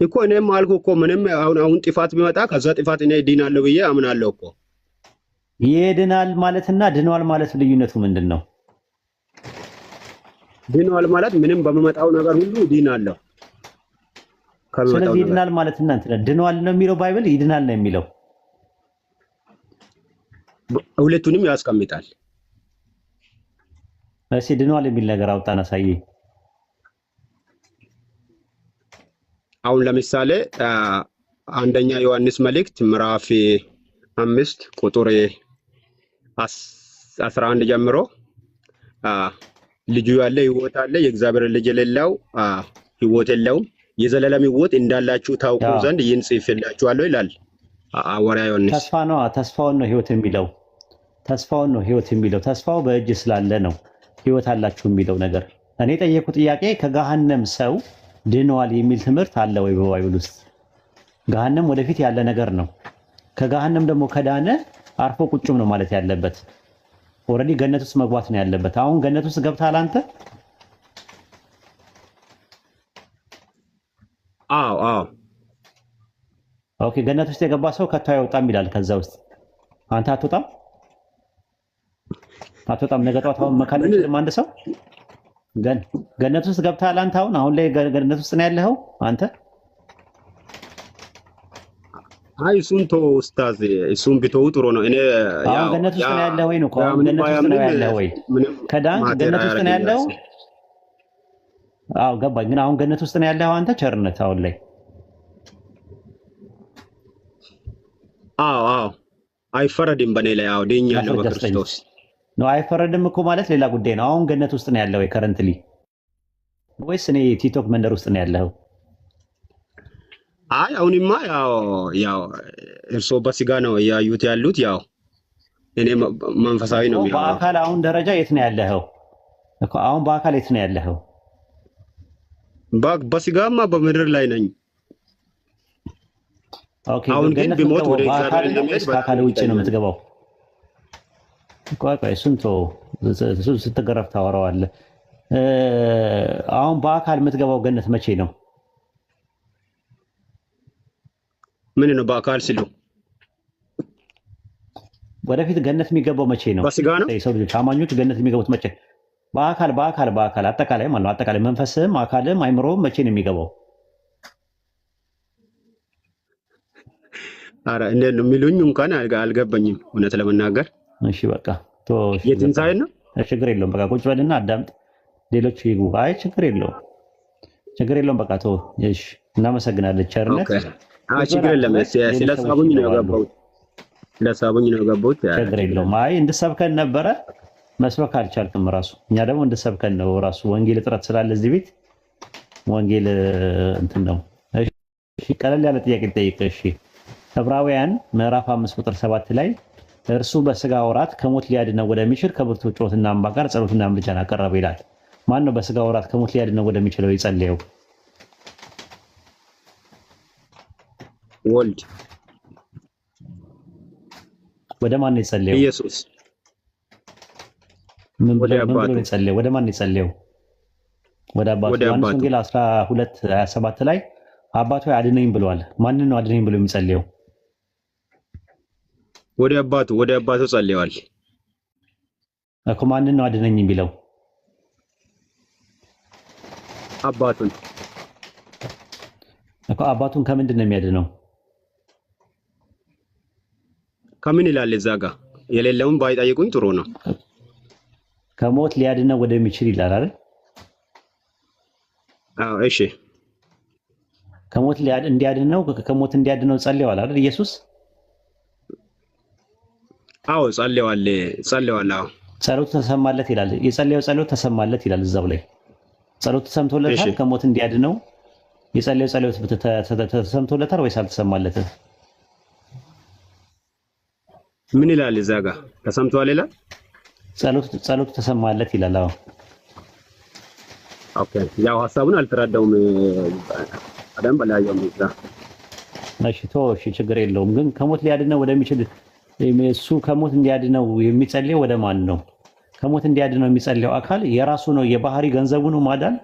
እኮ እኔም አልኩህ እኮ ምንም አሁን ጥፋት ቢመጣ ከዛ ጥፋት እኔ ድናለሁ ብዬ አምናለሁ እኮ። ይድናል ማለትና ድኗል ማለት ልዩነቱ ምንድን ነው? ድኗል ማለት ምንም በሚመጣው ነገር ሁሉ ድናለሁ። ስለዚህ ይድናል ማለት እናንተ ድኗል ነው የሚለው ባይብል፣ ይድናል ነው የሚለው? ሁለቱንም ያስቀምጣል። እሺ ድኗል የሚል ነገር አውጣና አሳየኝ። አሁን ለምሳሌ አንደኛ ዮሐንስ መልእክት ምዕራፍ 5 ቁጥር 11 ጀምሮ ልጁ ያለ ሕይወት አለ፣ የእግዚአብሔር ልጅ የሌለው ሕይወት የለውም። የዘላለም ሕይወት እንዳላችሁ ታውቁ ዘንድ ይህን ጽፌላችኋለሁ ይላል ሐዋርያው ዮሐንስ። ተስፋ ነው። ተስፋውን ነው ሕይወት የሚለው። ተስፋውን ነው ሕይወት የሚለው። ተስፋው በእጅ ስላለ ነው ሕይወት አላችሁ የሚለው ነገር። እኔ ጠየቁ ጥያቄ ከገሃነም ሰው ድኗል የሚል ትምህርት አለ ወይ በባይብል ውስጥ? ገሃነም ወደፊት ያለ ነገር ነው። ከገሃነም ደግሞ ከዳነ አርፎ ቁጭም ነው ማለት ያለበት። ኦልሬዲ ገነት ውስጥ መግባት ነው ያለበት። አሁን ገነት ውስጥ ገብተሃል አንተ? አዎ። ኦኬ፣ ገነት ውስጥ የገባ ሰው ከቶ አይወጣም ይላል። ከዛ ውስጥ አንተ አትወጣም? ነገ ጠዋት አሁን መካድ አይችልም አንድ ሰው? ገነት ውስጥ ገብተሃል አንተ? አሁን ላይ ገነት ውስጥ ነው ያለኸው አንተ? እሱን ተው ኡስታዝ፣ እሱን ቢተው ጥሩ ነው። እኔ አሁን ገነት ውስጥ ነው ያለኸው ወይ ነው? አሁን ገነት ውስጥ ነው ያለኸው ወይ? ከዳንክ ገነት ውስጥ ነው ያለኸው? አዎ ገባኝ። ግን አሁን ገነት ውስጥ ነው ያለኸው አንተ? ቸርነት አሁን ላይ አዎ አይፈረድም በኔ ላይ። አዎ ድኛለሁ በክርስቶስ ነው። አይፈረድም እኮ ማለት ሌላ ጉዳይ ነው። አሁን ገነት ውስጥ ነው ያለው ወይ ከረንትሊ? ወይስ እኔ ቲክቶክ መንደር ውስጥ ነው ያለው? አሁንማ ያው እርሶ በስጋ ነው ያዩት ያሉት። ያው እኔ መንፈሳዊ ነው የሚሆነው። በአካል አሁን ደረጃ የት ነው ያለኸው እኮ? አሁን በአካል የት ነው ያለኸው? በስጋማ በምድር ላይ ነኝ። ኦኬ። አሁን ግን ቢሞት ወደ እግዚአብሔር ለመሄድ በአካል ውጪ ነው የምትገባው። ቆይ እሱን ተው፣ ስትገረፍ ታወራዋለህ። አሁን በአካል የምትገባው ገነት መቼ ነው? ምን ነው በአካል ሲሉ ወደፊት ገነት የሚገባው መቼ ነው? በስጋ ነው። የሰው ልጆች አማኞች ገነት የሚገቡት መቼ? በአካል አጠቃላይ ማለት ነው። አጠቃላይ መንፈስም አካልም አይምሮም መቼ ነው የሚገባው? ኧረ እንዴት ነው የሚሉኝ እንኳን አልገባኝም እውነት ለመናገር። እሺ በቃ የትንሣኤ ነው። ችግር የለውም። በቃ ቁጭ በልና አዳምጥ። ሌሎች ይግቡ። አይ ችግር የለውም በቃ ተው። እሺ እናመሰግናለን። ቸርነት ችግር የለም። ስለሳቡኝ ነው የገባሁት። ችግር የለውም። አይ እንድሰብከን ነበረ መስበክ አልቻልክም ራሱ። እኛ ደግሞ እንድሰብከን ነው ራሱ። ወንጌል እጥረት ስላለ እዚህ ቤት ወንጌል እንትን ነው። እሺ ቀለል ያለ ጥያቄ ልጠይቅ። እሺ ዕብራውያን ምዕራፍ 5 ቁጥር 7 ላይ እርሱ በስጋ ወራት ከሞት ሊያድነው ወደሚችል ከብርቱ ጩኸትና እንባ ጋር ጸሎትና ምልጃን አቀረበ ይላል። ማን ነው በስጋ ወራት ከሞት ሊያድነው ወደሚችለው የጸለየው? ወልድ። ወደ ማን ነው የጸለየው? ኢየሱስ። ምን ብሎ ነው የጸለየው? ወደ ማን ነው የጸለየው? ወደ አባቱ። ዮሐንስ ወንጌል 12:27 ላይ አባቱ አድነኝ ብሏል። ማንን ነው አድነኝ ብሎ የሚጸልየው? ወደ አባቱ ጸልየዋል እኮ። ማንን ነው አድነኝ የሚለው? አባቱን እኮ። አባቱን ከምንድን ነው የሚያድነው? ከምን ይላል እዛ ጋር? የሌለውን ባይጠይቁኝ ጥሩ ነው። ከሞት ሊያድነው ወደሚችል ይላል አይደል? አዎ እሺ። ከሞት እንዲያድነው ጸልየዋል አይደል ኢየሱስ? አዎ ጸልየዋል። አዎ ጸሎቱ ተሰማለት ይላል። የጸለየው ጸሎት ተሰማለት ይላል እዛው ላይ። ጸሎቱ ተሰምቶለታል። ከሞት እንዲያድነው የጸለየው ጸሎት ተሰምቶለታል ወይስ አልተሰማለትም? ምን ይላል እዛ ጋር? ተሰምቷል ይላል። ጸሎቱ ተሰማለት ይላል። አዎ ኦኬ። ያው ሐሳቡን አልተረዳውም። አዳም በላየው እዛ። እሺ እሺ ችግር የለውም። ግን ከሞት ሊያድነው ወደሚችል እሱ ከሞት እንዲያድነው የሚጸልየው ወደ ማን ነው? ከሞት እንዲያድነው የሚጸልየው አካል የራሱ ነው። የባህሪ ገንዘቡ ነው ማዳን።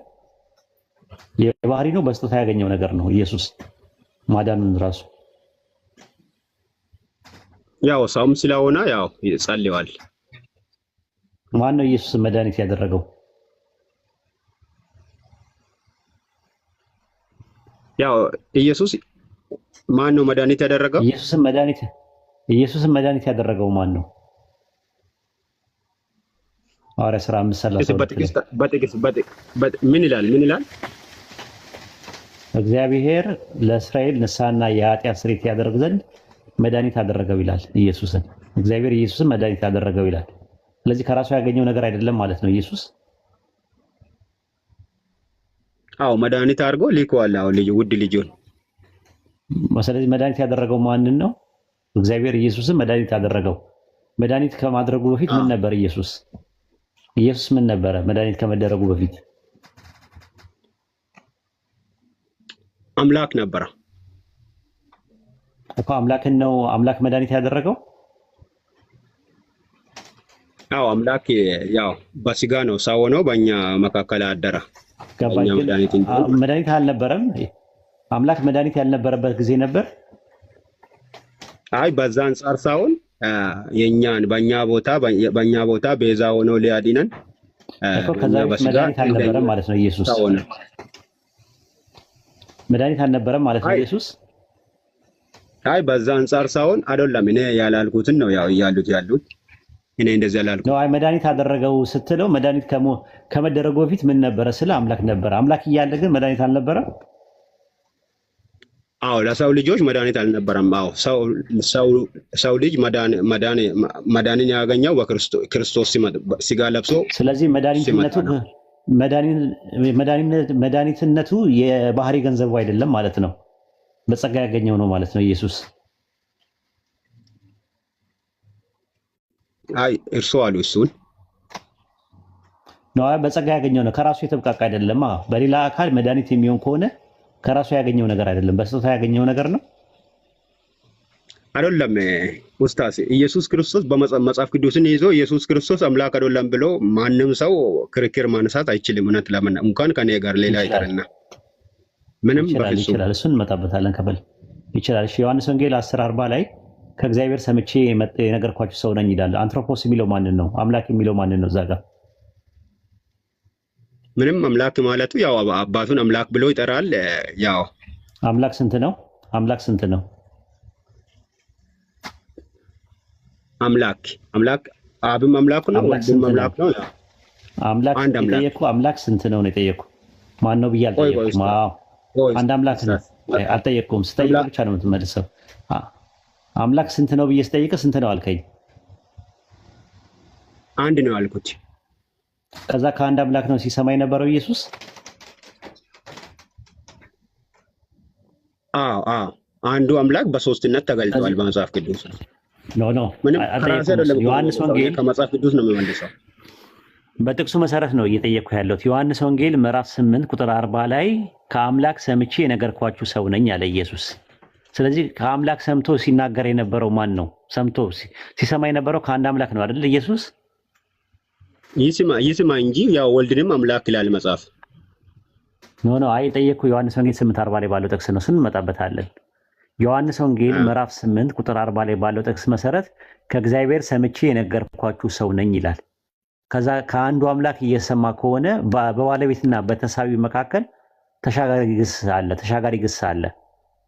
የባህሪ ነው፣ በስጦታ ያገኘው ነገር ነው። ኢየሱስ ማዳኑን ራሱ ያው ሰውም ስለሆነ ያው ይጸልየዋል። ማን ነው ኢየሱስ መድኃኒት ያደረገው? ያው ኢየሱስ ማን ነው መድኃኒት ያደረገው? ኢየሱስን መድኃኒት ያደረገው ማን ነው? ሐዋርያት ሥራ 5:32 ምን ይላል? እግዚአብሔር ለእስራኤል ንስሐና የኃጢአት ስርየት ያደርግ ዘንድ መድኃኒት አደረገው ይላል። እግዚአብሔር ኢየሱስን መድኃኒት ያደረገው ይላል። ስለዚህ ከራሱ ያገኘው ነገር አይደለም ማለት ነው ኢየሱስ። አዎ መድኃኒት አድርጎ ልኮዋል። አዎ ውድ ልጁን። ስለዚህ መድኃኒት ያደረገው ማንን ነው? እግዚአብሔር ኢየሱስን መድኃኒት አደረገው። መድኃኒት ከማድረጉ በፊት ምን ነበር ኢየሱስ? ኢየሱስ ምን ነበረ መድኃኒት ከመደረጉ በፊት? አምላክ ነበረ እኮ። አምላክ መድኃኒት ያደረገው? አዎ አምላክ ያው በስጋ ነው፣ ሰው ሆኖ በእኛ መካከል አደረ። መድኃኒት አልነበረም? አምላክ መድኃኒት ያልነበረበት ጊዜ ነበር? አይ በዛ አንጻር ሳይሆን የኛን በእኛ ቦታ ቤዛ ሆኖ ሊያድነን እኮ። ከዛ መድኃኒት አልነበረም ማለት ነው ኢየሱስ። መድኃኒት አልነበረም ማለት ነው ኢየሱስ። አይ በዛ አንጻር ሳይሆን አይደለም። እኔ ያላልኩትን ነው ያው ያሉት እኔ እንደዚህ ያላልኩት ነው። አይ መድኃኒት አደረገው ስትለው መድኃኒት ከመደረጉ በፊት ምን ነበረ? ስለ አምላክ ነበረ። አምላክ እያለ ግን መድኃኒት አልነበረም? አዎ ለሰው ልጆች መድኃኒት አልነበረም። አዎ ሰው ልጅ መዳንን ያገኘው በክርስቶስ ስጋ ለብሶ። ስለዚህ መድኃኒትነቱ የባህሪ ገንዘቡ አይደለም ማለት ነው። በጸጋ ያገኘው ነው ማለት ነው ኢየሱስ። አይ እርሱ አሉ እሱን ነው በጸጋ ያገኘው ነው። ከራሱ የተብቃቃ አይደለም። በሌላ አካል መድኃኒት የሚሆን ከሆነ ከራሱ ያገኘው ነገር አይደለም፣ በስጦታ ያገኘው ነገር ነው አይደለም። ኡስታዝ ኢየሱስ ክርስቶስ በመጽሐፍ ቅዱስን ይዞ ኢየሱስ ክርስቶስ አምላክ አይደለም ብሎ ማንም ሰው ክርክር ማንሳት አይችልም። እውነት ለምን እንኳን ከኔ ጋር ሌላ ይቀርና ምንም በፍጹም ይችላል። እሱን እንመጣበታለን። ከበል ይችላል። እሺ ዮሐንስ ወንጌል 10:40 ላይ ከእግዚአብሔር ሰምቼ የነገርኳችሁ ሰው ነኝ ይላል። አንትሮፖስ የሚለው ማንን ነው? አምላክ የሚለው ማንን ነው? እዛ ጋር ምንም አምላክ ማለቱ ያው አባቱን አምላክ ብሎ ይጠራል። ያው አምላክ ስንት ነው? አምላክ አብም አምላክ ነው፣ ወልድም አምላክ ነው። አምላክ አንድ አምላክ የጠየኩ አምላክ ስንት ነው የጠየኩ? ማን ነው ብዬ አልጠየኩም። አንድ አምላክ ነው አልጠየኩም። ስጠይቅ ብቻ ነው የምትመልሰው። አምላክ ስንት ነው ብዬ ስጠይቅ ስንት ነው አልከኝ? አንድ ነው አልኩት። ከዛ ከአንድ አምላክ ነው ሲሰማ የነበረው ኢየሱስ? አንዱ አምላክ በሶስትነት ተገልጧል በመጽሐፍ ቅዱስ። ኖ ዮሐንስ ወንጌል ከመጽሐፍ ቅዱስ ነው የሚመልሰው። በጥቅሱ መሰረት ነው እየጠየቅኩ ያለሁት። ዮሐንስ ወንጌል ምዕራፍ 8 ቁጥር 40 ላይ ከአምላክ ሰምቼ የነገርኳችሁ ሰው ነኝ አለ ኢየሱስ። ስለዚህ ከአምላክ ሰምቶ ሲናገር የነበረው ማን ነው? ሰምቶ ሲሰማ የነበረው ከአንድ አምላክ ነው አይደል ኢየሱስ? ይስማ እንጂ ያው ወልድንም አምላክ ይላል መጽሐፍ። ኖ አይ ጠየቅኩ። ዮሐንስ ወንጌል 8:40 ላይ ባለው ጥቅስ ነው፣ ስንመጣበታለን። ዮሐንስ ወንጌል ምዕራፍ 8 ቁጥር 40 ላይ ባለው ጥቅስ መሰረት ከእግዚአብሔር ሰምቼ የነገርኳችሁ ሰው ነኝ ይላል። ከዛ ከአንዱ አምላክ እየሰማ ከሆነ በባለቤትና በተሳቢ መካከል ተሻጋሪ ግስ አለ፣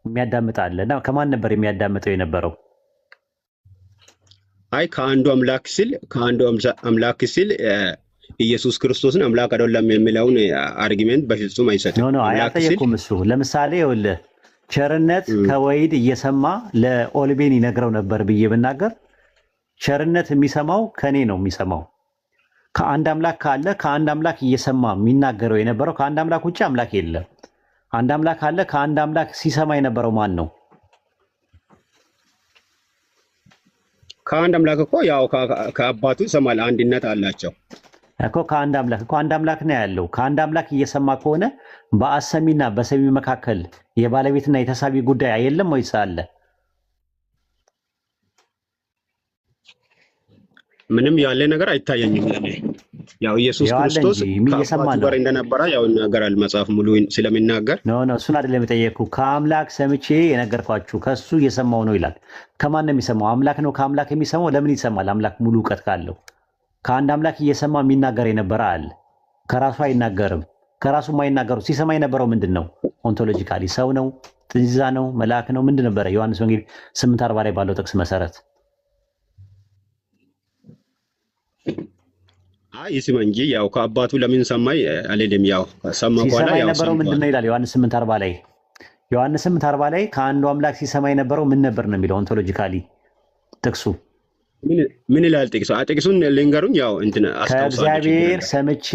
የሚያዳምጥ አለ። እና ከማን ነበር የሚያዳምጠው የነበረው? አይ ከአንዱ አምላክ ሲል ኢየሱስ ክርስቶስን አምላክ አይደለም የሚለውን አርጊሜንት በፍጹም አይሰጥም። ኖ አያጠየቁም። እሱ ለምሳሌ ይኸውልህ ቸርነት ከወይድ እየሰማ ለኦልቤን ይነግረው ነበር ብዬ ብናገር ቸርነት የሚሰማው ከኔ ነው የሚሰማው። ከአንድ አምላክ ካለ ከአንድ አምላክ እየሰማ የሚናገረው የነበረው ከአንድ አምላክ ውጭ አምላክ የለም። አንድ አምላክ አለ። ከአንድ አምላክ ሲሰማ የነበረው ማን ነው? ከአንድ አምላክ እኮ ያው ከአባቱ ይሰማል። አንድነት አላቸው እኮ ከአንድ አምላክ ነው ያለው። ከአንድ አምላክ እየሰማ ከሆነ በአሰሚና በሰሚ መካከል የባለቤትና የተሳቢ ጉዳይ አይደለም ወይስ አለ? ምንም ያለ ነገር አይታየኝም ለኔ። ያው ኢየሱስ ክርስቶስ ከአባቱ ጋር እንደነበረ ያው ይናገራል መጽሐፍ ሙሉ ስለሚናገር። ኖ እሱን አይደለም የጠየቅኩ። ከአምላክ ሰምቼ የነገርኳችሁ ከሱ እየሰማው ነው ይላል። ከማን ነው የሚሰማው? አምላክ ነው። ከአምላክ የሚሰማው ለምን ይሰማል? አምላክ ሙሉ እውቀት ካለው ከአንድ አምላክ እየሰማ የሚናገር የነበረ አለ። ከራሱ አይናገርም። ከራሱ የማይናገሩ ሲሰማ የነበረው ምንድን ነው? ኦንቶሎጂካሊ ሰው ነው? ጥንዚዛ ነው? መልአክ ነው? ምንድን ነበረ? ዮሐንስ ወንጌል 8:40 ላይ ባለው ጥቅስ መሰረት ይስማ እንጂ ያው ከአባቱ ለምን ሰማይ አልልም። ያው ሰማ በኋላ ያው የነበረው ምንድን ነው ይላል ዮሐንስ 8:40 ላይ። ዮሐንስ 8:40 ላይ ከአንዱ አምላክ ሲሰማ የነበረው ምን ነበር ነው የሚለው ኦንቶሎጂካሊ ጥቅሱ ምን ይላል? ጥቅሱን ልንገሩኝ። ያው እንትን ከእግዚአብሔር ሰምቼ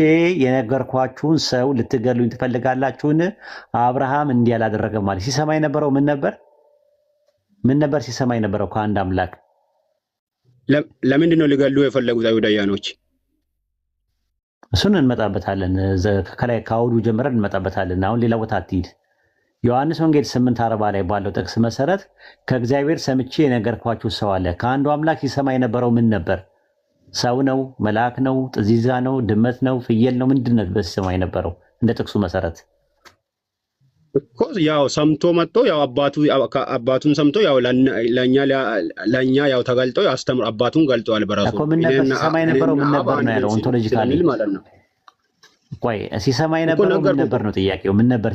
የነገርኳችሁን ሰው ልትገሉኝ ትፈልጋላችሁን? አብርሃም እንዲህ አላደረገም ማለት ሲሰማ የነበረው ምን ነበር ሲሰማ የነበረው ከአንድ አምላክ? ለምንድን ነው ሊገሉ የፈለጉት አይሁዳውያኖች? እሱን እንመጣበታለን። ከላይ ከአውዱ ጀምረን እንመጣበታለን። አሁን ሌላ ቦታ አትሂድ። ዮሐንስ ወንጌል 8:40 ላይ ባለው ጥቅስ መሰረት ከእግዚአብሔር ሰምቼ የነገርኳችሁ ሰው አለ። ከአንዱ አምላክ ሲሰማ የነበረው ምን ነበር? ሰው ነው? መልአክ ነው? ጥዚዛ ነው? ድመት ነው? ፍየል ነው? ምንድን ነው ሲሰማ የነበረው እንደ ጥቅሱ መሰረት? እኮ ያው ሰምቶ መጥቶ ያው አባቱን ሰምቶ ያው ለኛ ያው ተገልጦ ያስተምር አባቱን ገልጧል በራሱ እኮ ምን ነበር ሲሰማ የነበረው ምን ነበር ነው ያለው ኦንቶሎጂካሊ ማለት ነው። ቆይ ሲሰማ የነበረው ምን ነበር ነው ጥያቄው። ምን ነበር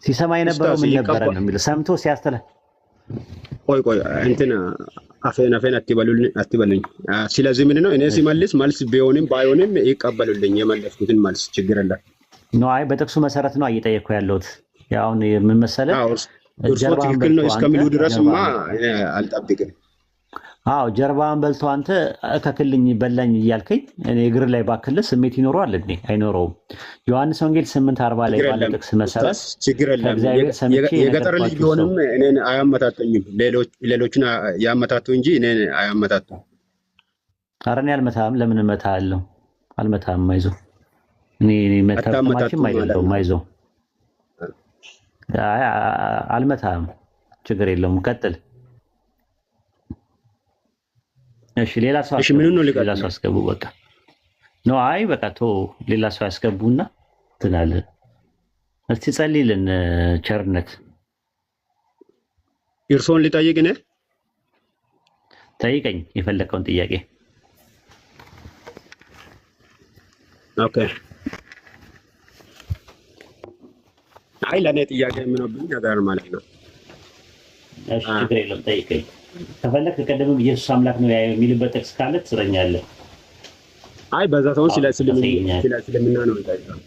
ሲሰማ የነበረው ምን ነበር ነው የሚለው ሰምቶ ሲያስተላ ቆይ እንትን አፌን አትበሉኝ። ስለዚህ ምንድን ነው እኔ ሲመልስ መልስ ቢሆንም ባይሆንም ይቀበሉልኝ የመለስኩትን መልስ ችግር የለም። ነው አይ በጥቅሱ መሰረት ነው እየጠየቅኩ ያለሁት። ያው ምን መሰለህ ትክክል ነው እስከሚሉ ድረስማ አልጠብቅም። አዎ ጀርባን በልቶ አንተ እከክልኝ በላኝ እያልከኝ እኔ እግር ላይ ባክልህ ስሜት ይኖረዋል እንዴ? አይኖረውም። ዮሐንስ ወንጌል 8:40 ላይ ባለው ጥቅስ መሰረት ችግር የለም። የገጠር ልጅ ቢሆንም እኔን አያመታቱኝም። ሌሎችን ያመታቱ እንጂ እኔን አያመታቱ። ኧረ እኔ አልመታህም። ለምን እመታሃለሁ? አልመታህም። አይዞህ እኔ መታማችም አይደለም። አይዞህ አልመታህም። ችግር የለውም። ቀጥል። እሺ ሌላ ሰው አስገቡ። በቃ ነው። አይ በቃ ሌላ ሰው ያስገቡና ትላለህ። እስቲ ጸልይልን። ቸርነት እርሶን ሊጠይቅ ነህ? ጠይቀኝ የፈለከውን ጥያቄ። ኦኬ። አይ ለኔ ጥያቄ የምነብኝ ነገር ማለት ነው። እሺ ችግር የለም ጠይቀኝ። ከፈለክ ቀደምም ኢየሱስ አምላክ ነው የሚልበት ጥቅስ ካለ ትስረኛለህ። አይ በዛ ሰው ስለ እስልምና ነው የጠየቀው።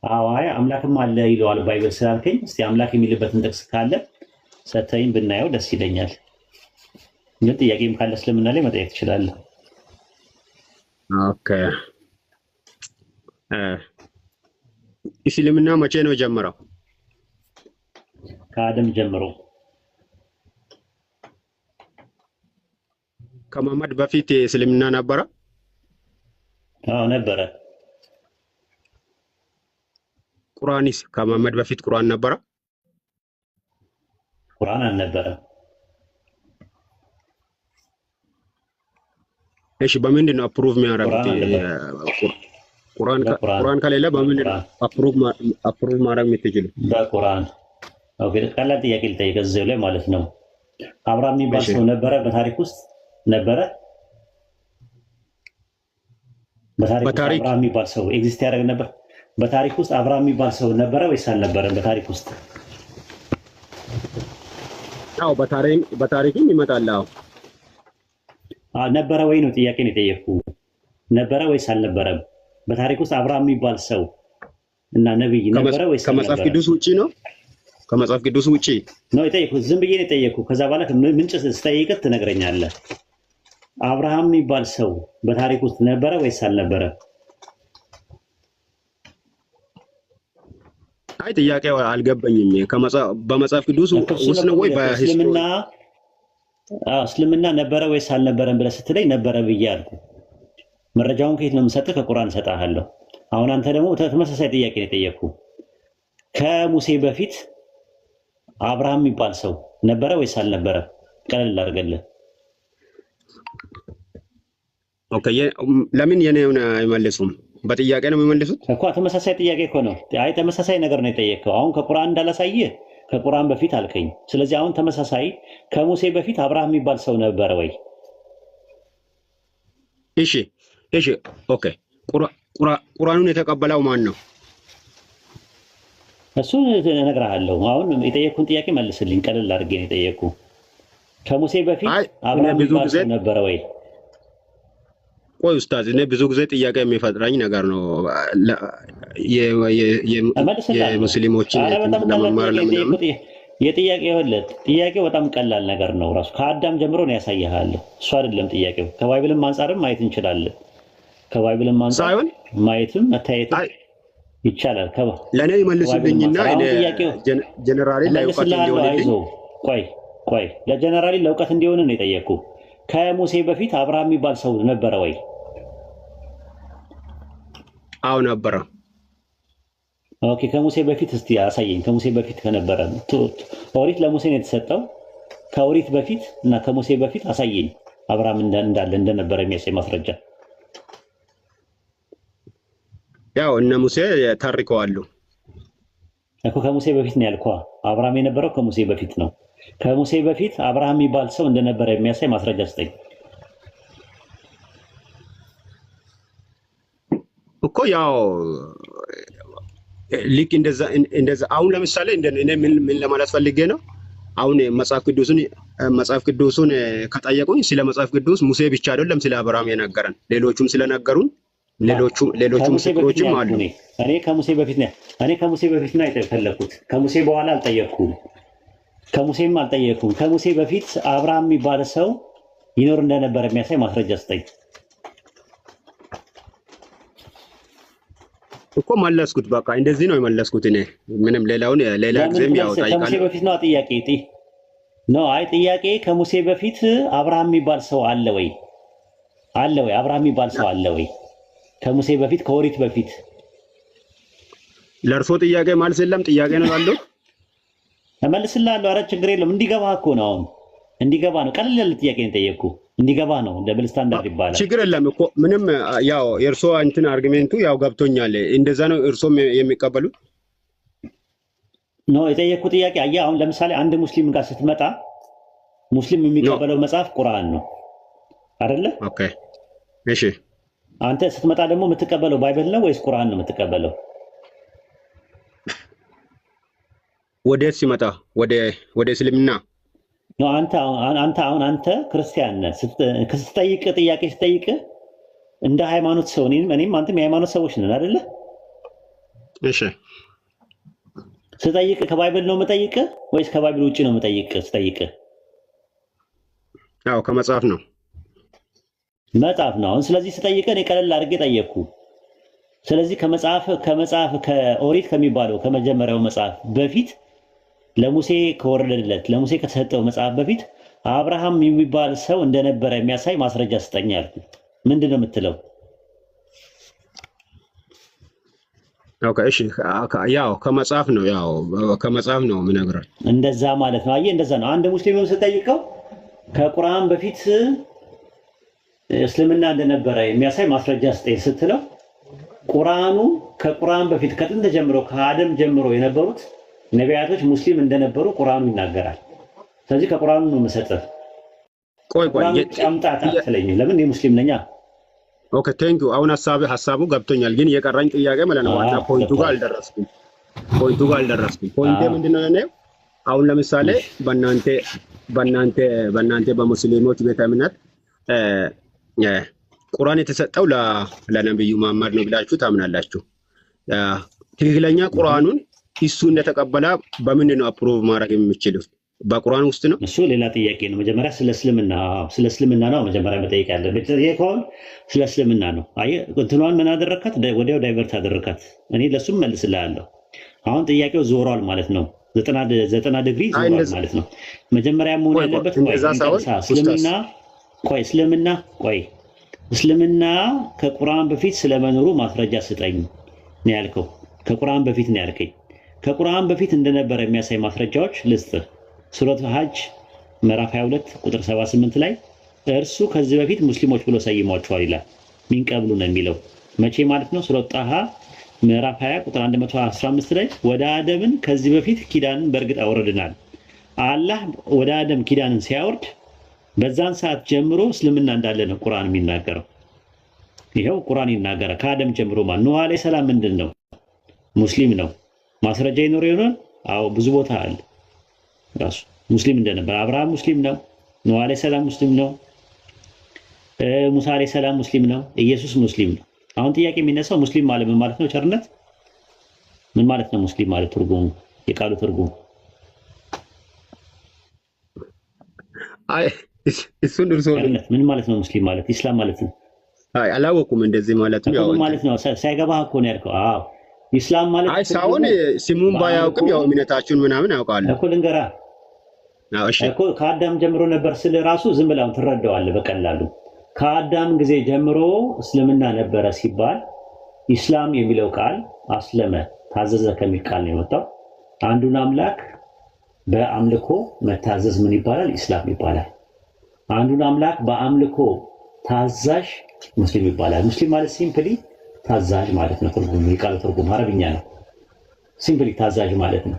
አዎ አይ አምላክም አለ ይለዋል ባይብል ስላልከኝ እስቲ አምላክ የሚልበትን ጥቅስ ካለ ሰተኝ ብናየው ደስ ይለኛል። ግን ጥያቄም ካለ እስልምና ላይ መጠየቅ ትችላለህ። ኦኬ እስልምና መቼ ነው የጀመረው? ከአደም ጀምሮ። ከመሐመድ በፊት እስልምና ነበረ? አዎ ነበረ። ቁርአንስ ከመሐመድ በፊት ቁርአን ነበረ? ቁርአን አልነበረም። እሺ በምንድን ነው አፕሩቭ የሚያደርጉት? ቁርአን ከሌለ በምንድን ነው አፕሩቭ ማድረግ የምትችሉት? በቁርአን። ኦኬ ቀላል ጥያቄ ልጠይቅ እዚሁ ላይ ማለት ነው። አብርሃም የሚባል ሰው ነበረ በታሪክ ውስጥ ነበረ? በታሪክ አብርሃም የሚባል ሰው ኤግዚስት ያደርግ ነበር? በታሪክ ውስጥ አብርሃም የሚባል ሰው ነበረ ወይስ አልነበረም? በታሪክ ውስጥ አዎ በታሪክም ይመጣል። አዎ ነበረ ወይ ነው ጥያቄ ነው የጠየቅኩት። ነበረ ወይስ አልነበረም? በታሪክ ውስጥ አብርሃም የሚባል ሰው እና ነብይ ነበረ ወይስ አልነበረም? ከመጽሐፍ ቅዱስ ውጪ ነው? ከመጽሐፍ ቅዱስ ውጪ ነው የጠየቅኩት። ዝም ብዬ ነው የጠየቅኩት። ከዛ በኋላ ምንጭ ስጠይቅህ ትነግረኛለህ። አብርሃም የሚባል ሰው በታሪክ ውስጥ ነበረ ወይስ አልነበረም? አይ ጥያቄው አልገባኝም። በመጽሐፍ ቅዱስ ውስጥ ነው ወይ እስልምና ነበረ ወይስ አልነበረም ብለህ ስትለኝ ነበረ ብዬ አልኩ። መረጃውን ከየት ነው የምሰጥህ? ከቁርአን እሰጥሃለሁ። አሁን አንተ ደግሞ ተመሳሳይ ጥያቄ ነው የጠየቅኩህ። ከሙሴ በፊት አብርሃም የሚባል ሰው ነበረ ወይስ አልነበረም? ቀለል አድርገልህ። ኦኬ ለምን የኔውን አይመልሱም? በጥያቄ ነው የሚመልሱት እኮ። ተመሳሳይ ጥያቄ እኮ ነው። አይ ተመሳሳይ ነገር ነው የጠየቅከው። አሁን ከቁርአን እንዳላሳየህ ከቁርአን በፊት አልከኝ። ስለዚህ አሁን ተመሳሳይ ከሙሴ በፊት አብርሃም የሚባል ሰው ነበረ ወይ? እሺ ኦኬ ቁርአኑን የተቀበለው ማን ነው? እሱን እነግርሃለሁ። አሁን የጠየቅኩን ጥያቄ መልስልኝ። ቀለል አድርጌ ነው የጠየቅኩህ። ከሙሴ በፊት አብርሃም የሚባል ሰው ነበረ ወይ? ቆይ ኡስታዝ፣ እኔ ብዙ ጊዜ ጥያቄ የሚፈጥረኝ ነገር ነው። የሙስሊሞችን ለመማር ለምን ጥያቄው በጣም ቀላል ነገር ነው። ራሱ ከአዳም ጀምሮ ነው ያሳያለሁ። እሱ አይደለም ጥያቄው። ከባይብልም አንጻርም ማየት እንችላለን። ከባይብልም አንጻር ማየትም መታየትም ይቻላል። ለእኔ ይመልሱልኝና ጀነራሊ ለእውቀት እንዲሆንልኝ ቆይ ለጀነራሊ ለእውቀት እንዲሆን ነው የጠየቅኩ። ከሙሴ በፊት አብርሃም የሚባል ሰው ነበረ ወይ? አዎ ነበረ። ኦኬ ከሙሴ በፊት እስቲ አሳየኝ። ከሙሴ በፊት ከነበረ ኦሪት ለሙሴ ነው የተሰጠው። ከኦሪት በፊት እና ከሙሴ በፊት አሳየኝ አብርሃም እንዳለ እንደነበረ የሚያሳይ ማስረጃ። ያው እነ ሙሴ ታሪከዋል እኮ። ከሙሴ በፊት ነው ያልኩህ። አብርሃም የነበረው ከሙሴ በፊት ነው። ከሙሴ በፊት አብርሃም የሚባል ሰው እንደነበረ የሚያሳይ ማስረጃ ስጠኝ እኮ። ያው ልክ እንደዛ አሁን ለምሳሌ እኔ ምን ለማለት ፈልጌ ነው፣ አሁን መጽሐፍ ቅዱሱን ከጠየቁኝ ስለ መጽሐፍ ቅዱስ ሙሴ ብቻ አይደለም ስለ አብርሃም የነገረን፣ ሌሎቹም ስለነገሩን ሌሎቹም ምስክሮችም አሉ። እኔ ከሙሴ በፊት ነው የፈለኩት። ከሙሴ በኋላ አልጠየቅኩም። ከሙሴም አልጠየቅኩም። ከሙሴ በፊት አብርሃም የሚባል ሰው ይኖር እንደነበረ የሚያሳይ ማስረጃ ስጠኝ እኮ። መለስኩት። በቃ እንደዚህ ነው የመለስኩት እኔ። ምንም ሌላ ጊዜም ያው ጠይቃለሁ። ከሙሴ በፊት ነው ጥያቄ ነው። አይ ጥያቄ ከሙሴ በፊት አብርሃም የሚባል ሰው አለ ወይ? አብርሃም የሚባል ሰው አለ ወይ? ከሙሴ በፊት ከኦሪት በፊት። ለእርሶ ጥያቄ ማለት የለም ጥያቄ ነው ያለው። እመልስልሃለሁ። ኧረ ችግር የለም። እንዲገባህ እኮ ነው። አሁን እንዲገባህ ነው። ቀለል ያለ ጥያቄ ነው የጠየቅኩህ። እንዲገባህ ነው። ደብል ስታንዳርድ ይባላል። ችግር የለም እኮ ምንም። ያው የእርሶ እንትን አርጊሜንቱ ያው ገብቶኛል። እንደዛ ነው እርሶም የሚቀበሉት ነው። የጠየቅኩህ ጥያቄ አየህ። አሁን ለምሳሌ አንድ ሙስሊም ጋር ስትመጣ ሙስሊም የሚቀበለው መጽሐፍ ቁርአን ነው አይደለ? ኦኬ እሺ። አንተ ስትመጣ ደግሞ የምትቀበለው ባይብል ነው ወይስ ቁርአን ነው የምትቀበለው? ወዴት ሲመጣ ወደ እስልምና ነው። አንተ ክርስቲያን ነህ። ስትጠይቅ ጥያቄ ስትጠይቅ እንደ ሃይማኖት ሰው እኔም አንተም የሃይማኖት ሰዎች ነን አይደለ? እሺ ስጠይቅ ከባይብል ነው የምጠይቅህ ወይስ ከባይብል ውጭ ነው የምጠይቅህ? ስጠይቅህ ያው ከመጽሐፍ ነው። መጽሐፍ ነው። አሁን ስለዚህ ስጠይቅህ እኔ ቀለል አድርጌ ጠየቅኩ። ስለዚህ ከመጽሐፍ ከኦሪት ከሚባለው ከመጀመሪያው መጽሐፍ በፊት ለሙሴ ከወረደለት ለሙሴ ከተሰጠው መጽሐፍ በፊት አብርሃም የሚባል ሰው እንደነበረ የሚያሳይ ማስረጃ ስጠኝ አልኩ። ምንድን ነው የምትለው? ኦኬ እሺ፣ ያው ከመጽሐፍ ነው የምነግርህ። እንደዛ ማለት ነው። አየህ፣ እንደዛ ነው። አንድ ሙስሊም ስጠይቀው ከቁርአን በፊት እስልምና እንደነበረ የሚያሳይ ማስረጃ ስጠኝ ስትለው ቁርአኑ ከቁርአን በፊት ከጥንት ጀምሮ ከአደም ጀምሮ የነበሩት ነቢያቶች ሙስሊም እንደነበሩ ቁርአኑ ይናገራል። ስለዚህ ከቁርአኑ ነው የምሰጥህ። ቆይ ጫምጣት አትለኝም። ለምን? እኔ ሙስሊም ነኝ። ኦኬ ቴንክ ዩ። አሁን ሀሳቡ ገብቶኛል፣ ግን የቀረኝ ጥያቄ ማለት ነው ዋና ፖይንቱ ጋር አልደረስኩም። ፖይንቴ ምንድነው ነው? አሁን ለምሳሌ በእናንተ በሙስሊሞች ቤተ እምነት ቁርአን የተሰጠው ለነብዩ መሐመድ ነው ብላችሁ ታምናላችሁ። ትክክለኛ ቁርአኑን እሱ እንደተቀበለ በምንድን ነው አፕሩቭ ማድረግ የሚችሉት? በቁርአን ውስጥ ነው? እሱ ሌላ ጥያቄ ነው። መጀመሪያ ስለ እስልምና ነው መጀመሪያ መጠየቅ ያለብህ። ጥያቄውን ስለ እስልምና ነው። አየህ እንትኗን ምን አደረካት? ወዲያው ዳይቨርት አደረካት። እኔ ለሱም መልስልሃለሁ። አሁን ጥያቄው ዞሯል ማለት ነው። 90 ዲግሪ ዞሯል ማለት ነው። መጀመሪያ መሆን ያለበት እስልምና ከቁርአን በፊት ስለመኖሩ ማስረጃ ስጠኝ ነው ያልከው። ከቁርአን በፊት ነው ያልከኝ። ከቁርአን በፊት እንደነበረ የሚያሳይ ማስረጃዎች ልስጥህ። ሱረት ሐጅ ምዕራፍ 22 ቁጥር 78 ላይ እርሱ ከዚህ በፊት ሙስሊሞች ብሎ ሰይሟቸዋል ይላል። ሚንቀብሉ ነው የሚለው መቼ ማለት ነው? ሱረት ጣሃ ምዕራፍ 20 ቁጥር 115 ላይ ወደ አደምን ከዚህ በፊት ኪዳንን በእርግጥ አውርደናል። አላህ ወደ አደም ኪዳንን ሲያወርድ በዛን ሰዓት ጀምሮ እስልምና እንዳለ ነው ቁርአን የሚናገረው። ይሄው ቁርአን ይናገራል። ከአደም ጀምሮ ማለት ኑህ አለይሂ ሰላም ምንድን ነው? ሙስሊም ነው። ማስረጃ ይኖር ይሆናል? አዎ ብዙ ቦታ አለ። ራሱ ሙስሊም እንደነበር አብርሃም ሙስሊም ነው። ኑህ አለይሂ ሰላም ሙስሊም ነው። ሙሳ አለይሂ ሰላም ሙስሊም ነው። ኢየሱስ ሙስሊም ነው። አሁን ጥያቄ የሚነሳው ሙስሊም ማለት ምን ማለት ነው? ቸርነት ምን ማለት ነው? ሙስሊም ማለት ትርጉሙ የቃሉ ትርጉሙ እሱን ምን ማለት ነው? ሙስሊም ማለት ኢስላም ማለት ነው። አላወኩም እንደዚህ ማለት ነው። ያው ማለት ነው ሳይገባህ እኮ ነው ያልከው። አዎ ኢስላም ማለት ሳይሆን ስሙን ባያውቅም ያው እምነታችሁን ምናምን ያውቃለሁ እኮ ልንገርህ። እሺ እኮ ከአዳም ጀምሮ ነበር ስለ ራሱ ዝም ብላው ትረዳዋለህ በቀላሉ። ከአዳም ጊዜ ጀምሮ እስልምና ነበረ ሲባል ኢስላም የሚለው ቃል አስለመ ታዘዘ ከሚል ቃል ነው የመጣው። አንዱን አምላክ በአምልኮ መታዘዝ ምን ይባላል? ኢስላም ይባላል። አንዱን አምላክ በአምልኮ ታዛዥ ሙስሊም ይባላል። ሙስሊም ማለት ሲምፕሊ ታዛዥ ማለት ነው። ትርጉሙ የቃሉ ትርጉም አረብኛ ነው። ሲምፕሊ ታዛዥ ማለት ነው።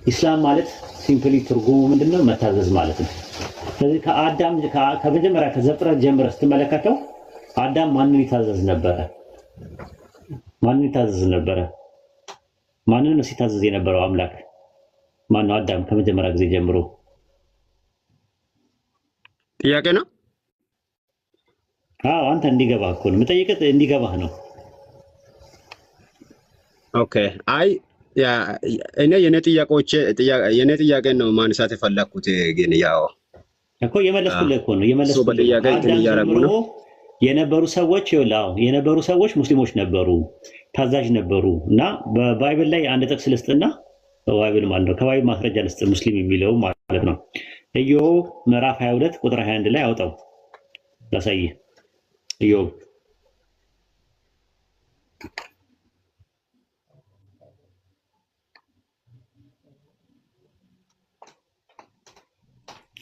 ኢስላም ማለት ሲምፕሊ ትርጉሙ ምንድነው? መታዘዝ ማለት ነው። ስለዚህ ከአዳም ከመጀመሪያ ከዘፍጥረት ጀምረህ ስትመለከተው አዳም ማንን ይታዘዝ ነበረ? ማንን ነው ሲታዘዝ የነበረው አምላክ? ማነው? አዳም ከመጀመሪያ ጊዜ ጀምሮ። ጥያቄ ነው። አዎ አንተ እንዲገባህ እኮ ነው የምጠይቅህ፣ እንዲገባህ ነው። ኦኬ አይ እኔ የኔ ጥያቄ ነው ማንሳት የፈለኩት፣ ግን ያው እኮ የመለስኩልህ እኮ ነው የመለስኩልህ። የነበሩ ሰዎች ሙስሊሞች ነበሩ፣ ታዛዥ ነበሩ። እና በባይብል ላይ አንድ ጥቅስ ልስጥና ባይብል ማለት ነው ከባይብል ማስረጃ ልስጥ ሙስሊም የሚለው ማለት ነው። ኢዮብ ምዕራፍ 22 ቁጥር 21 ላይ አውጣው ላሳይህ። ኢዮብ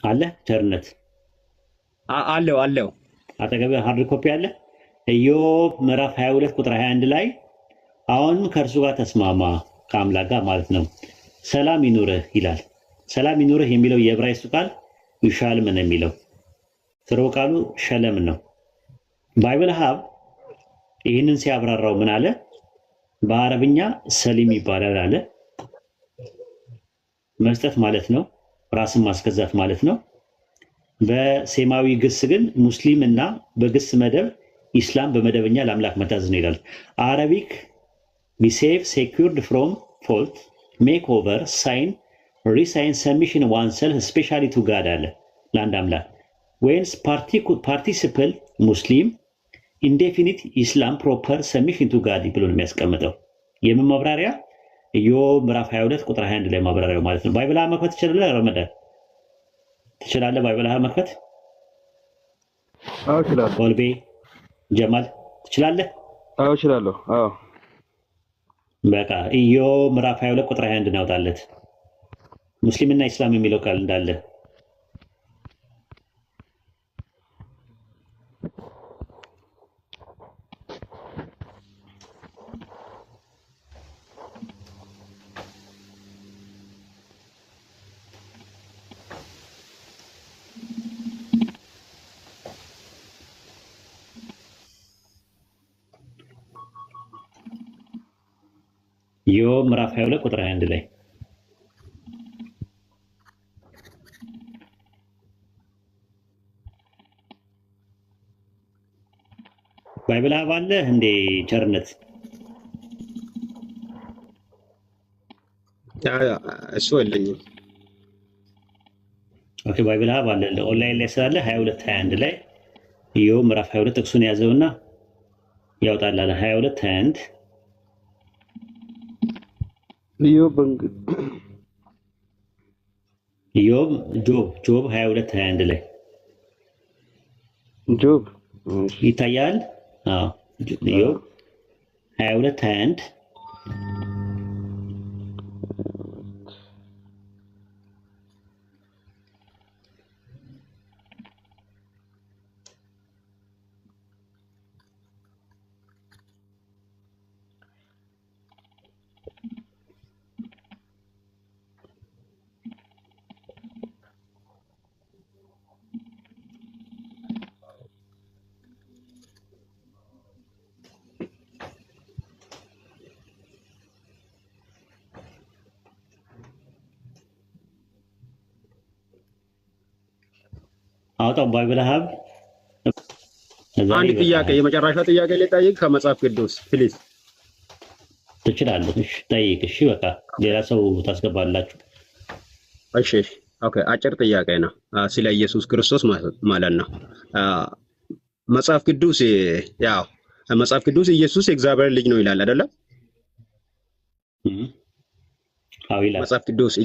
አለ ቸርነት አለው አጠገብህ ሃርድ ኮፒ አለ። ኢዮብ ምዕራፍ 22 ቁጥር 21 ላይ አሁን ከእርሱ ጋር ተስማማ ከአምላክ ጋር ማለት ነው፣ ሰላም ይኑርህ ይላል። ሰላም ይኑርህ የሚለው የዕብራይስጡ ቃል ይሻልም ነው የሚለው ስርወ ቃሉ ሸለም ነው። ባይብል ሀብ ይህንን ሲያብራራው ምን አለ? በአረብኛ ሰሊም ይባላል አለ። መስጠት ማለት ነው፣ ራስን ማስገዛት ማለት ነው። በሴማዊ ግስ ግን ሙስሊም እና በግስ መደብ ኢስላም በመደበኛ ለአምላክ መታዘዝ ነው ይላል። አረቢክ ቢ ሴፍ ሴኩርድ ፍሮም ፎልት ሜክ ኦቨር ሳይን ሪሳይን ሰሚሽን ዋን ሰልፍ ስፔሻሊ ቱ ጋድ አለ ለአንድ አምላክ ወይንስ ፓርቲሲፕል ሙስሊም ኢንዴፊኒት ኢስላም ፕሮፐር ሰሚሽን ቱ ጋድ ብሎ ነው የሚያስቀምጠው። የምን ማብራሪያ? ኢዮብ ምዕራፍ 22 ቁጥር 21 ላይ ማብራሪያው ማለት ነው። ባይብል መክፈት ትችላለህ? ረመዳን ትችላለህ? ባይብል መክፈት? አዎ እችላለሁ። ወልቤ ጀማል ትችላለህ? አዎ እችላለሁ። አዎ በቃ ኢዮብ ምዕራፍ 22 ቁጥር 21 እናውጣለት። ሙስሊምና ኢስላም የሚለው ቃል እንዳለ ኢዮብ ምዕራፍ 22 ቁጥር 21 ላይ ባይብል አለ እንዴ? ቸርነት እሱ የለኝም። ኦኬ ባይብል አለ ኦንላይን ላይ ስላለ 22 21 ላይ ኢዮብ ምዕራፍ 22 ጥቅሱን ያዘውና ያውጣላል። 22 21 ኢዮብ ጆብ 22 21 ላይ ጆብ ይታያል። አዎ ኢዮብ 22 21 አውጣው ባይብል ሀብ አንድ ጥያቄ የመጨረሻ ጥያቄ ልጠይቅ ከመጽሐፍ ቅዱስ ፕሊዝ። ትችላለህ? እሺ ጠይቅ። እሺ በቃ ሌላ ሰው ታስገባላችሁ። እሺ ኦኬ። አጭር ጥያቄ ነው ስለ ኢየሱስ ክርስቶስ ማለት ነው። መጽሐፍ ቅዱስ መጽሐፍ ቅዱስ ኢየሱስ የእግዚአብሔር ልጅ ነው ይላል አይደለም? አዎ ይላል መጽሐፍ ቅዱስ።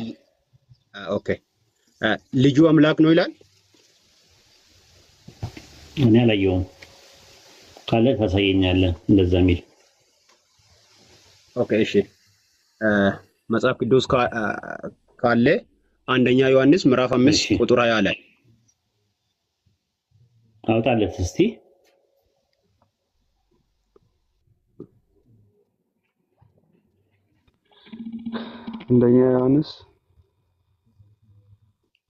ኦኬ ልጁ አምላክ ነው ይላል? እኔ አላየሁም። ካለ ታሳየኛለህ እንደዛ የሚል። ኦኬ እሺ። መጽሐፍ ቅዱስ ካለ አንደኛ ዮሐንስ ምዕራፍ 5 ቁጥር 20 ላይ አውጣለት እስቲ። አንደኛ ዮሐንስ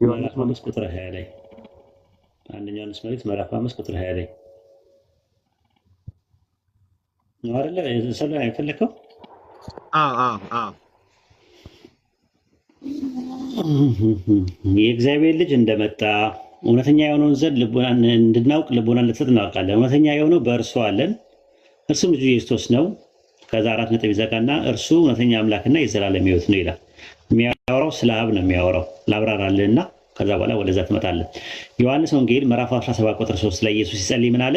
ምዕራፍ 5 ቁጥር 20 ላይ አንደኛ ዮሐንስ ምዕራፍ 5 ቁጥር 20 ላይ ነው አይደለ? ሰላ አይፈለከው? የእግዚአብሔር ልጅ እንደመጣ እውነተኛ የሆነውን ዘንድ ልቦናን እንድናውቅ ልቦናን ልትሰጥ እናውቃለን። እውነተኛ የሆነው በእርሱ አለን፣ እርሱም ልጁ ኢየሱስ ነው። ከዛ 4 ነጥብ ይዘጋና እርሱ እውነተኛ አምላክና የዘላለም ሕይወት ነው ይላል። የሚያወራው ስለ አብ ነው የሚያወራው። ላብራራልህና ከዛ በኋላ ወደዛ ትመጣለህ። ዮሐንስ ወንጌል ምዕራፍ 17 ቁጥር 3 ላይ ኢየሱስ ሲጸልይ ምን አለ?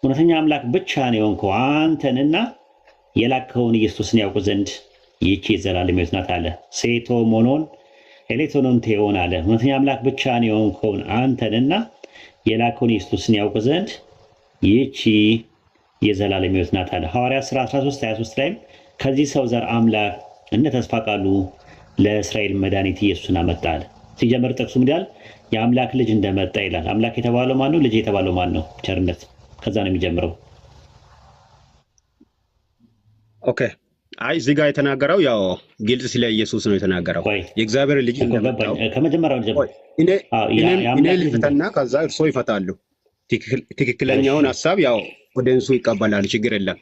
እውነተኛ አምላክ ብቻ ነው የሆንከው አንተንና የላከውን ኢየሱስን ያውቁ ዘንድ ይህች የዘላለም ሕይወት ናት አለ። ሴቶ ሞኖን ኤሌክትሮኖን ቴዎን አለ። እውነተኛ አምላክ ብቻ ነው የሆንከውን አንተንና የላከውን ኢየሱስን ያውቁ ዘንድ ይህች የዘላለም ሕይወት ናት አለ። ሐዋርያት ሥራ 13:23 ላይም ከዚህ ሰው ዘር አምላክ እንደ ተስፋ ቃሉ ለእስራኤል መድኃኒት ኢየሱስን አመጣ አለ። ሲጀምር ጥቅሱ ምን ይላል? የአምላክ ልጅ እንደመጣ ይላል። አምላክ የተባለው ማን ነው? ልጅ የተባለው ማን ነው? ቸርነት። ከዛ ነው የሚጀምረው። ኦኬ አይ እዚህ ጋር የተናገረው ያው ግልጽ ስለ ኢየሱስ ነው የተናገረው። የእግዚአብሔር ልጅ እንደመጣው ከመጀመሪያው ጀምሮ እኔ ልፍታና ከዛ እርሶ ይፈታሉ። ትክክለኛውን ሐሳብ ያው ኦዲየንሱ ይቀበላል። ችግር የለም።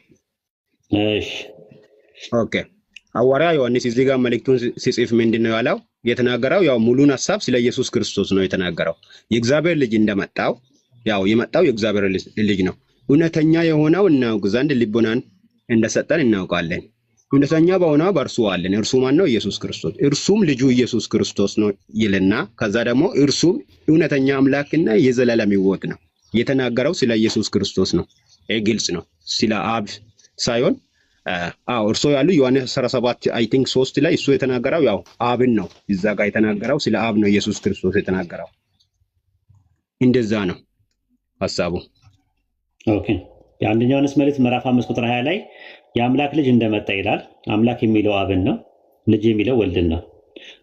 እሺ ኦኬ ሐዋርያ ዮሐንስ እዚህ ጋር መልእክቱን ሲጽፍ ምንድነው ያለው? የተናገረው ያው ሙሉን ሐሳብ ስለ ኢየሱስ ክርስቶስ ነው የተናገረው። የእግዚአብሔር ልጅ እንደመጣው ያው የመጣው የእግዚአብሔር ልጅ ነው። እውነተኛ የሆነው እናውቅ ዘንድ ልቦናን እንደሰጠን እናውቃለን። እውነተኛ በሆነው በእርሱ አለን። እርሱ ማን ነው? ኢየሱስ ክርስቶስ። እርሱም ልጁ ኢየሱስ ክርስቶስ ነው ይልና ከዛ ደግሞ እርሱም እውነተኛ አምላክና የዘላለም ሕይወት ነው። የተናገረው ስለ ኢየሱስ ክርስቶስ ነው። ይሄ ግልጽ ነው። ስለ አብ ሳይሆን እርሱ ያሉ ዮሐንስ 17 አይ ቲንክ 3 ላይ እሱ የተናገረው ያው አብን ነው። እዛ ጋር የተናገረው ስለ አብ ነው ኢየሱስ ክርስቶስ የተናገረው። እንደዛ ነው ሐሳቡ። ኦኬ የአንደኛ ዮሐንስ መልእክት ምዕራፍ 5 ቁጥር 20 ላይ የአምላክ ልጅ እንደመጣ ይላል። አምላክ የሚለው አብን ነው፣ ልጅ የሚለው ወልድን ነው።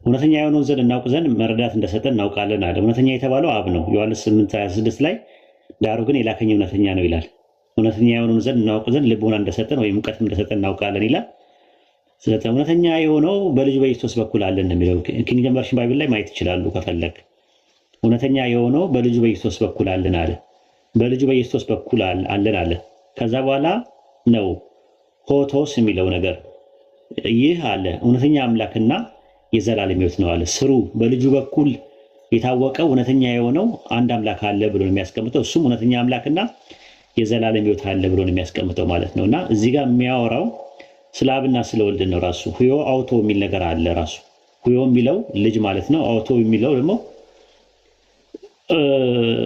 እውነተኛ የሆነውን ዘንድ እናውቅ ዘንድ መረዳት እንደሰጠን እናውቃለን አለ። እውነተኛ የተባለው አብ ነው። ዮሐንስ 8:26 ላይ ዳሩ ግን የላከኝ እውነተኛ ነው ይላል። እውነተኛ የሆነውን ዘንድ እናውቅ ዘንድ ልቦና እንደሰጠን ወይም እውቀት እንደሰጠን እናውቃለን ይላል። ስለዚህ እውነተኛ የሆነው በልጁ በኢየሱስ በኩል አለን የሚለው ኪንግ ጄምስ ቨርዥን ባይብል ላይ ማየት ይችላሉ ከፈለግ። እውነተኛ የሆነው በልጁ በኢየሱስ በኩል አለን አለ። በልጁ በኢየሱስ በኩል አለን አለ። ከዛ በኋላ ነው ሆቶስ የሚለው ነገር ይህ አለ እውነተኛ አምላክና የዘላለም ሕይወት ነው አለ። ስሩ በልጁ በኩል የታወቀው እውነተኛ የሆነው አንድ አምላክ አለ ብሎ ነው የሚያስቀምጠው። እሱም እውነተኛ አምላክና የዘላለም ሕይወት አለ ብሎ ነው የሚያስቀምጠው ማለት ነውና እዚህ ጋር የሚያወራው ስለ አብና ስለ ወልድ ነው። ራሱ ሁዮ አውቶ የሚል ነገር አለ። ራሱ ሁዮ የሚለው ልጅ ማለት ነው። አውቶ የሚለው ደግሞ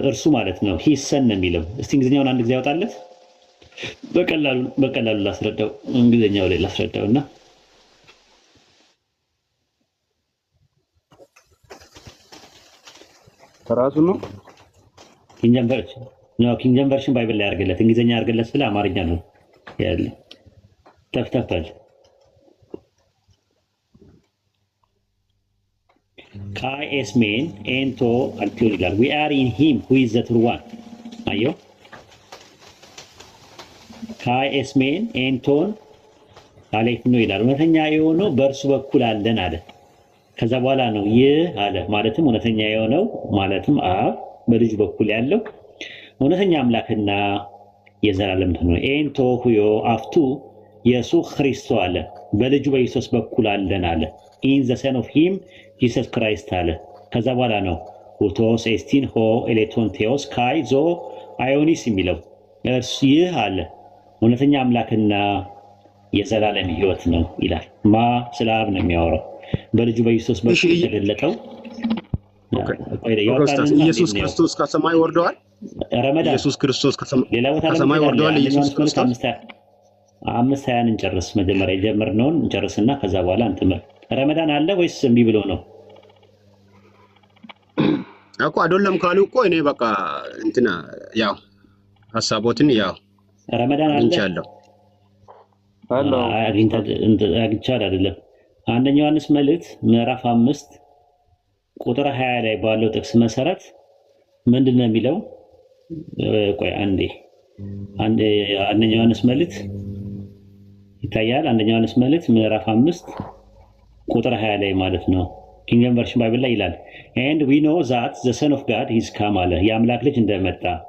እርሱ ማለት ነው። ሂሰን ነው የሚለው። እስቲ እንግሊዝኛውን አንድ ጊዜ ያወጣለት በቀላሉ ላስረዳው። እንግሊዝኛው ላይ ላስረዳውና ራሱ ነው ኪንግ ጄምስ ቨርዥን ባይብል ላይ አድርገለት። እንግሊዝኛ አድርገለት ስለ አማርኛ ነው ያለ ተፍተፍታል። ካይ ኤስ ሜን ኤንቶ አልቲዮን ይላል። ዊ አር ኢን ሂም ሁ ኢዝ ዘ ትሩ ዋን። አየው ካይ ኤስ ሜን ኤንቶን አሌፍ ነው ይላል። እውነተኛ የሆነው በእርሱ በኩል አለን አለ። ከዛ በኋላ ነው ይህ አለ ማለትም እውነተኛ የሆነው ማለትም አብ በልጁ በኩል ያለው እውነተኛ አምላክና የዘላለም ነው። ኤንቶ ሁዮ አፍቱ ኢየሱ ክርስቶ አለ በልጁ በኢየሱስ በኩል አለን አለ። ኢን ዘ ሰን ኦፍ ሂም ጂሰስ ክራይስት አለ። ከዛ በኋላ ነው ኡቶስ ኤስቲን ሆ ኤሌቶን ቴዎስ ካይ ዞ አዮኒስ የሚለው እርሱ ይህ አለ እውነተኛ አምላክና የዘላለም ሕይወት ነው ይላል። ስለ አብ ነው የሚያወራው በልጁ በኢየሱስ በኩል የተገለጠው። ኢየሱስ ክርስቶስ ከሰማይ ወርደዋል። ረመዳን ኢየሱስ ክርስቶስ ሌላ ቦታ ከሰማይ ወርደዋል። ኢየሱስ ክርስቶስ 5:20 እንጨርስ። መጀመሪያ የጀመርነውን እንጨርስና ከዛ በኋላ እንትምር። ረመዳን አለ ወይስ እምቢ ብሎ ነው እኮ? አይደለም ካሉ እኮ እኔ በቃ እንትና ያው ሐሳቦትን ያው ረመዳን አለ አግኝቻለሁ አይደለም። አንደኛ ዮሐንስ መልእክት ምዕራፍ 5 ቁጥር 20 ላይ ባለው ጥቅስ መሰረት ምንድነው የሚለው? ቆይ አንደኛ ዮሐንስ መልእክት ይታያል። አንደኛ ዮሐንስ መልእክት ምዕራፍ 5 ቁጥር 20 ላይ ማለት ነው። ኪንግ ጄምስ ቨርዥን ባይብል ላይ ይላል and we know that the son of God is come አለ የአምላክ ልጅ እንደመጣ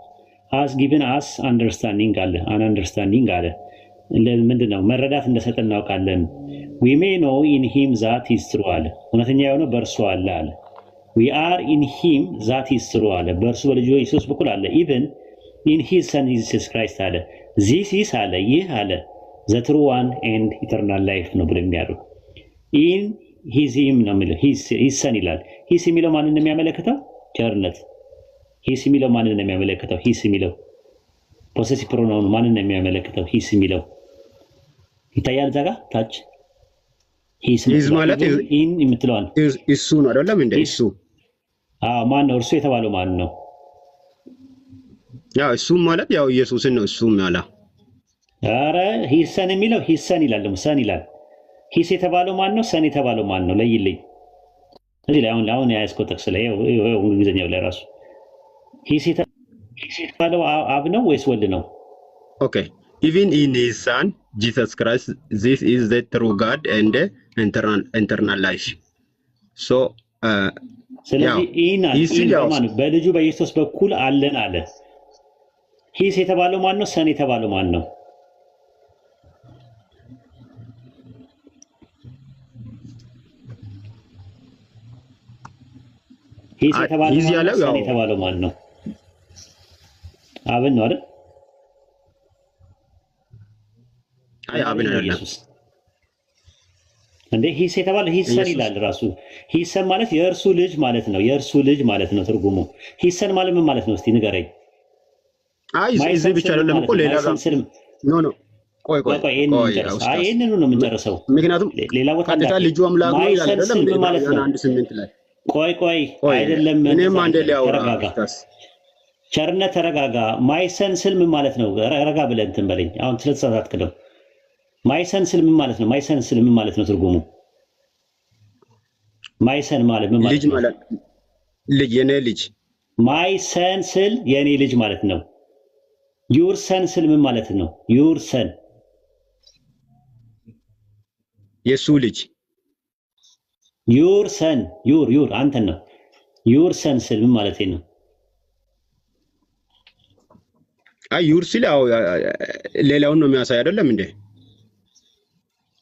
has given us understanding አለ understanding አለ ምንድነው መረዳት እንደሰጠን እናውቃለን። we may know in him that is true አለ እውነተኛ የሆነው በእርሱ አለ አለ we are in him that is true አለ በእርሱ በልጁ ኢየሱስ በኩል አለ even in his son Jesus Christ አለ this is አለ ይህ አለ the true one and eternal life ነው ብሎ የሚያደርጉ in his him ነው የሚለው his son ይላል። his የሚለው ማንን ነው የሚያመለክተው? ቸርነት። his የሚለው ማንን ነው የሚያመለክተው? his የሚለው ፖሴሲቭ ፕሮናውን ማንን ነው የሚያመለክተው? his የሚለው ይታያል እዛ ጋር ታች his ማለት in የምትለዋል እሱ ነው አይደለም እንደ እሱ ማን ነው? እርሱ የተባለው ማን ነው? ያው እሱ ማለት ያው ኢየሱስን ነው እሱ ማለት። ኧረ his son የሚለው his son ይላል ደግሞ son ይላል። ሂስ የተባለው ማን ነው? ሰን የተባለው ማን ነው? ለይልኝ። እዚህ ላይ አሁን ያስቆ ጥቅስ ላይ እንግሊዝኛው ላይ ራሱ ሂስ የተባለው አብ ነው ወይስ ወልድ ነው? ኦኬ even in his son Jesus Christ this is the true God and eternal life so ስለዚህ በልጁ በኢየሱስ በኩል አለን አለ። ሂስ የተባለው ማን ነው? ሰን የተባለው ማን ነው? ሂስ የተባለው ማን ነው? ማን ነው? አብን ነው አይደል? አይ አብን ነው አይደለም ኢየሱስ እንዴ? ሂስ የተባለ ሂሰን ይላል ራሱ። ሂሰን ማለት የእርሱ ልጅ ማለት ነው። የእርሱ ልጅ ማለት ነው ትርጉሙ። ሂሰን ማለት ምን ማለት ነው? እስቲ ንገረኝ። አይ እዚህ ብቻ አይደለም እኮ ሌላ ጋር ኖ ኖ ቆይ ይሄንን ነው የምንጨርሰው። ምክንያቱም ሌላ ቦታ ቀጥታ ልጁ አምላክ ነው ይላል አይደለም ማለት ነው። አንድ ስምንት ላይ ቆይ አይደለም። እኔም አንዴ ሊያወራ ቸርነት ተረጋጋ። ማይሰን ስል ምን ማለት ነው? ረጋ ብለህ እንትን በለኝ። አሁን ስለተሳሳትክ ነው። ማይሰን ስል ምን ማለት ነው? ማይሰን ስል ምን ማለት ነው ትርጉሙ? ማይሰን ማለት ምን ማለት ነው? ልጅ ማለት ልጅ፣ የኔ ልጅ። ማይሰን ስል የኔ ልጅ ማለት ነው። ዩርሰን ስል ምን ማለት ነው? ዩርሰን የሱ ልጅ። ዩርሰን ዩር አንተን ነው። ዩርሰን ስል ምን ማለት ነው? አይ ዩር ሲል ያው ሌላውን ነው የሚያሳይ አይደለም እንዴ?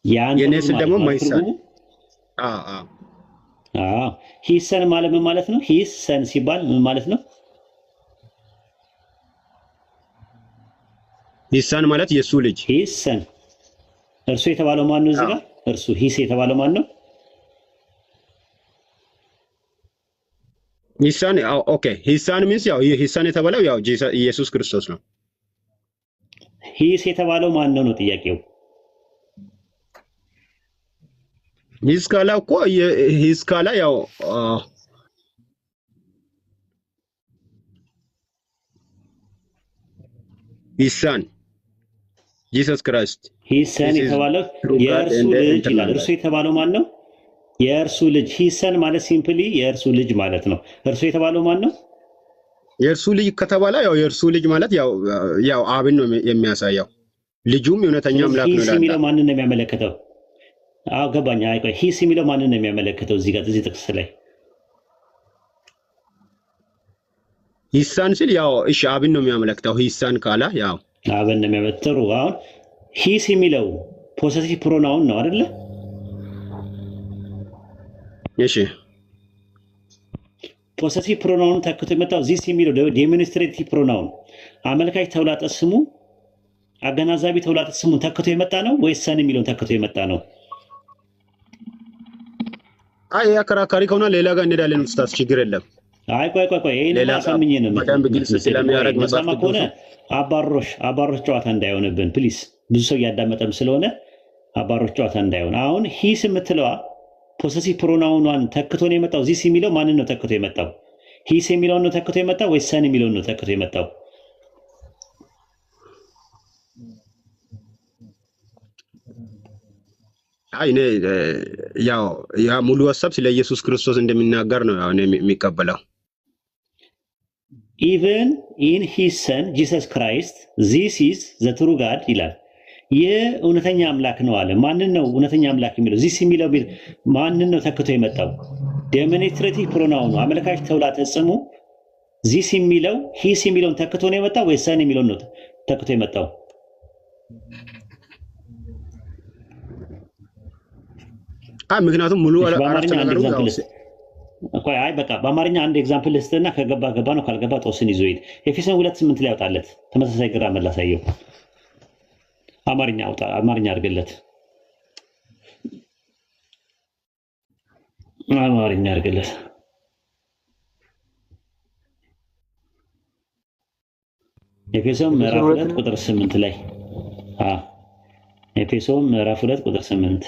የኔ ስል ደግሞ ማይሰን። ሂሰን ማለት ምን ማለት ነው? ሂሰን ሲባል ምን ማለት ነው? ሂሰን ማለት የሱ ልጅ። ሂሰን እርሱ የተባለው ማን ነው? እዚህ ጋር እርሱ ሂስ የተባለው ማን ነው? ሂሳን ኦኬ። ሂሳን ሚንስ ያው ሂሳን የተባለው ያው ኢየሱስ ክርስቶስ ነው። ሂስ የተባለው ማን ነው ነው ጥያቄው። ሂስ ካላ እኮ ሂስ ካላ ያው ሂሳን ጂሰስ ክራይስት ሂሰን የተባለው የእርሱ ልጅ ይላል። እርሱ የተባለው ማን ነው? የእርሱ ልጅ። ሂሰን ማለት ሲምፕሊ የእርሱ ልጅ ማለት ነው። እርሱ የተባለው ማን ነው? የእርሱ ልጅ ከተባለ ያው የእርሱ ልጅ ማለት ያው አብን ነው የሚያሳየው። ልጁም የእውነተኛ አምላክ ነው ይላል። ሂስ የሚለው ማንን ነው የሚያመለክተው? አዎ ገባኝ። አይ ቆይ ሂስ የሚለው ማንን ነው የሚያመለክተው? እዚህ ጋር እዚህ ጥቅስ ላይ ሂሳን ሲል ያው እሺ አብን ነው የሚያመለክተው። ሂሳን ካላ ያው አብን ነው የሚያመለክተው። አሁን ሂስ የሚለው ፖሰሲቭ ፕሮናውን ነው አይደለ? እሺ ፖሰሲቭ ፕሮናውን ተክቶ የመጣው ዚስ የሚለው ዴሞንስትሬቲቭ ፕሮናውን አመልካች ተውላጠ ስሙ አገናዛቢ ተውላጠ ስሙን ተክቶ የመጣ ነው ወይስ ሰን የሚለውን ተክቶ የመጣ ነው? አይ አከራካሪ ከሆነ ሌላ ጋር እንሄዳለን። ኡስታዝ ችግር የለም። አይ ቆይ ይሄን ማሳምኝ ነው በደንብ ግልጽ ስለሚያደርግ መጽሐፍ ከሆነ አባሮሽ ጨዋታ እንዳይሆንብን ፕሊስ። ብዙ ሰው እያዳመጠም ስለሆነ አባሮሽ ጨዋታ እንዳይሆን። አሁን ሂስ የምትለዋ ፖሰሲቭ ፕሮናውኗን ተክቶ ነው የመጣው። ዚስ የሚለው ማንን ነው ተክቶ የመጣው? ሂስ የሚለውን ነው ተክቶ የመጣው ወይስ ሰን የሚለውን ነው ተክቶ የመጣው? አይ እኔ ያው ያ ሙሉ ሐሳብ ስለ ኢየሱስ ክርስቶስ እንደሚናገር ነው ያው እኔ የሚቀበለው። ኢቨን ኢን ሂስ ሰን ጂሰስ ክራይስት ዚስ ኢዝ ዘ ትሩ ጋድ ይላል። ይህ እውነተኛ አምላክ ነው አለ። ማንን ነው እውነተኛ አምላክ የሚለው? ዚስ የሚለው ማንን ነው ተክቶ የመጣው? ዴሞንስትሬቲቭ ፕሮናውኑ አመልካች ተውላጠ ስሙ ዚስ የሚለው ሂስ የሚለውን ተክቶ ነው የመጣው ወይስ ሰን የሚለውን ነው ተክቶ የመጣው? ምክንያቱም ሙሉ በአማርኛ አንድ ኤግዛምፕል ልስጥና ከገባ ገባ ነው፣ ካልገባ ጦስን ይዞ ሂድ። ኤፌሶን 2:8 ላይ ያወጣለት ተመሳሳይ ግራ መላሳየው አማርኛ አድርግለት። ኤፌሶን ምዕራፍ 2 ቁጥር 8 ላይ ኤፌሶን ምዕራፍ 2 ቁጥር 8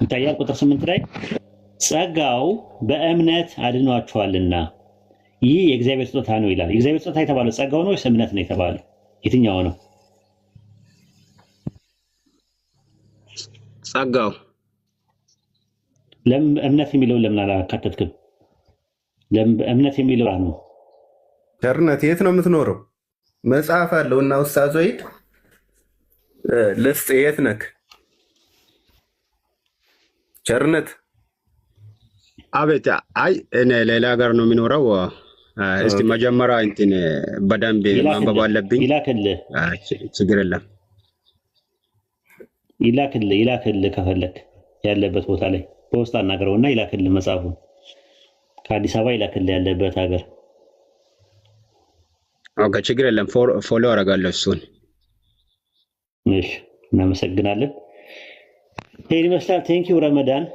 ይታያል። ቁጥር 8 ላይ ጸጋው በእምነት አድኗችኋልና ይህ የእግዚአብሔር ስጦታ ነው ይላል። የእግዚአብሔር ስጦታ የተባለው ጸጋው ነው ወይስ እምነት ነው የተባለው? የትኛው ነው? ጸጋው። ለምን እምነት የሚለውን ለምን አላካተትክም? ለምን እምነት የሚለው ነው? ቸርነት የት ነው የምትኖረው? መጽሐፍ አለው እና ኡስታዝ ወይድ ልስጥ። የት ነክ ቸርነት? አቤት። አይ እኔ ሌላ ሀገር ነው የሚኖረው። እስቲ መጀመሪያ እንትን በደንብ ማንበብ አለብኝ። ይላክልህ፣ ችግር የለም። ይላክልህ ከፈለክ ያለበት ቦታ ላይ በውስጥ አናግረውና ይላክልህ መጽሐፉን። ከአዲስ አበባ ይላክልህ ያለበት ሀገር ኦኬ ችግር የለም ፎሎ አደርጋለሁ እሱን። እሺ እናመሰግናለን። ይሄን ይመስላል። ቴንኪው ረመዳን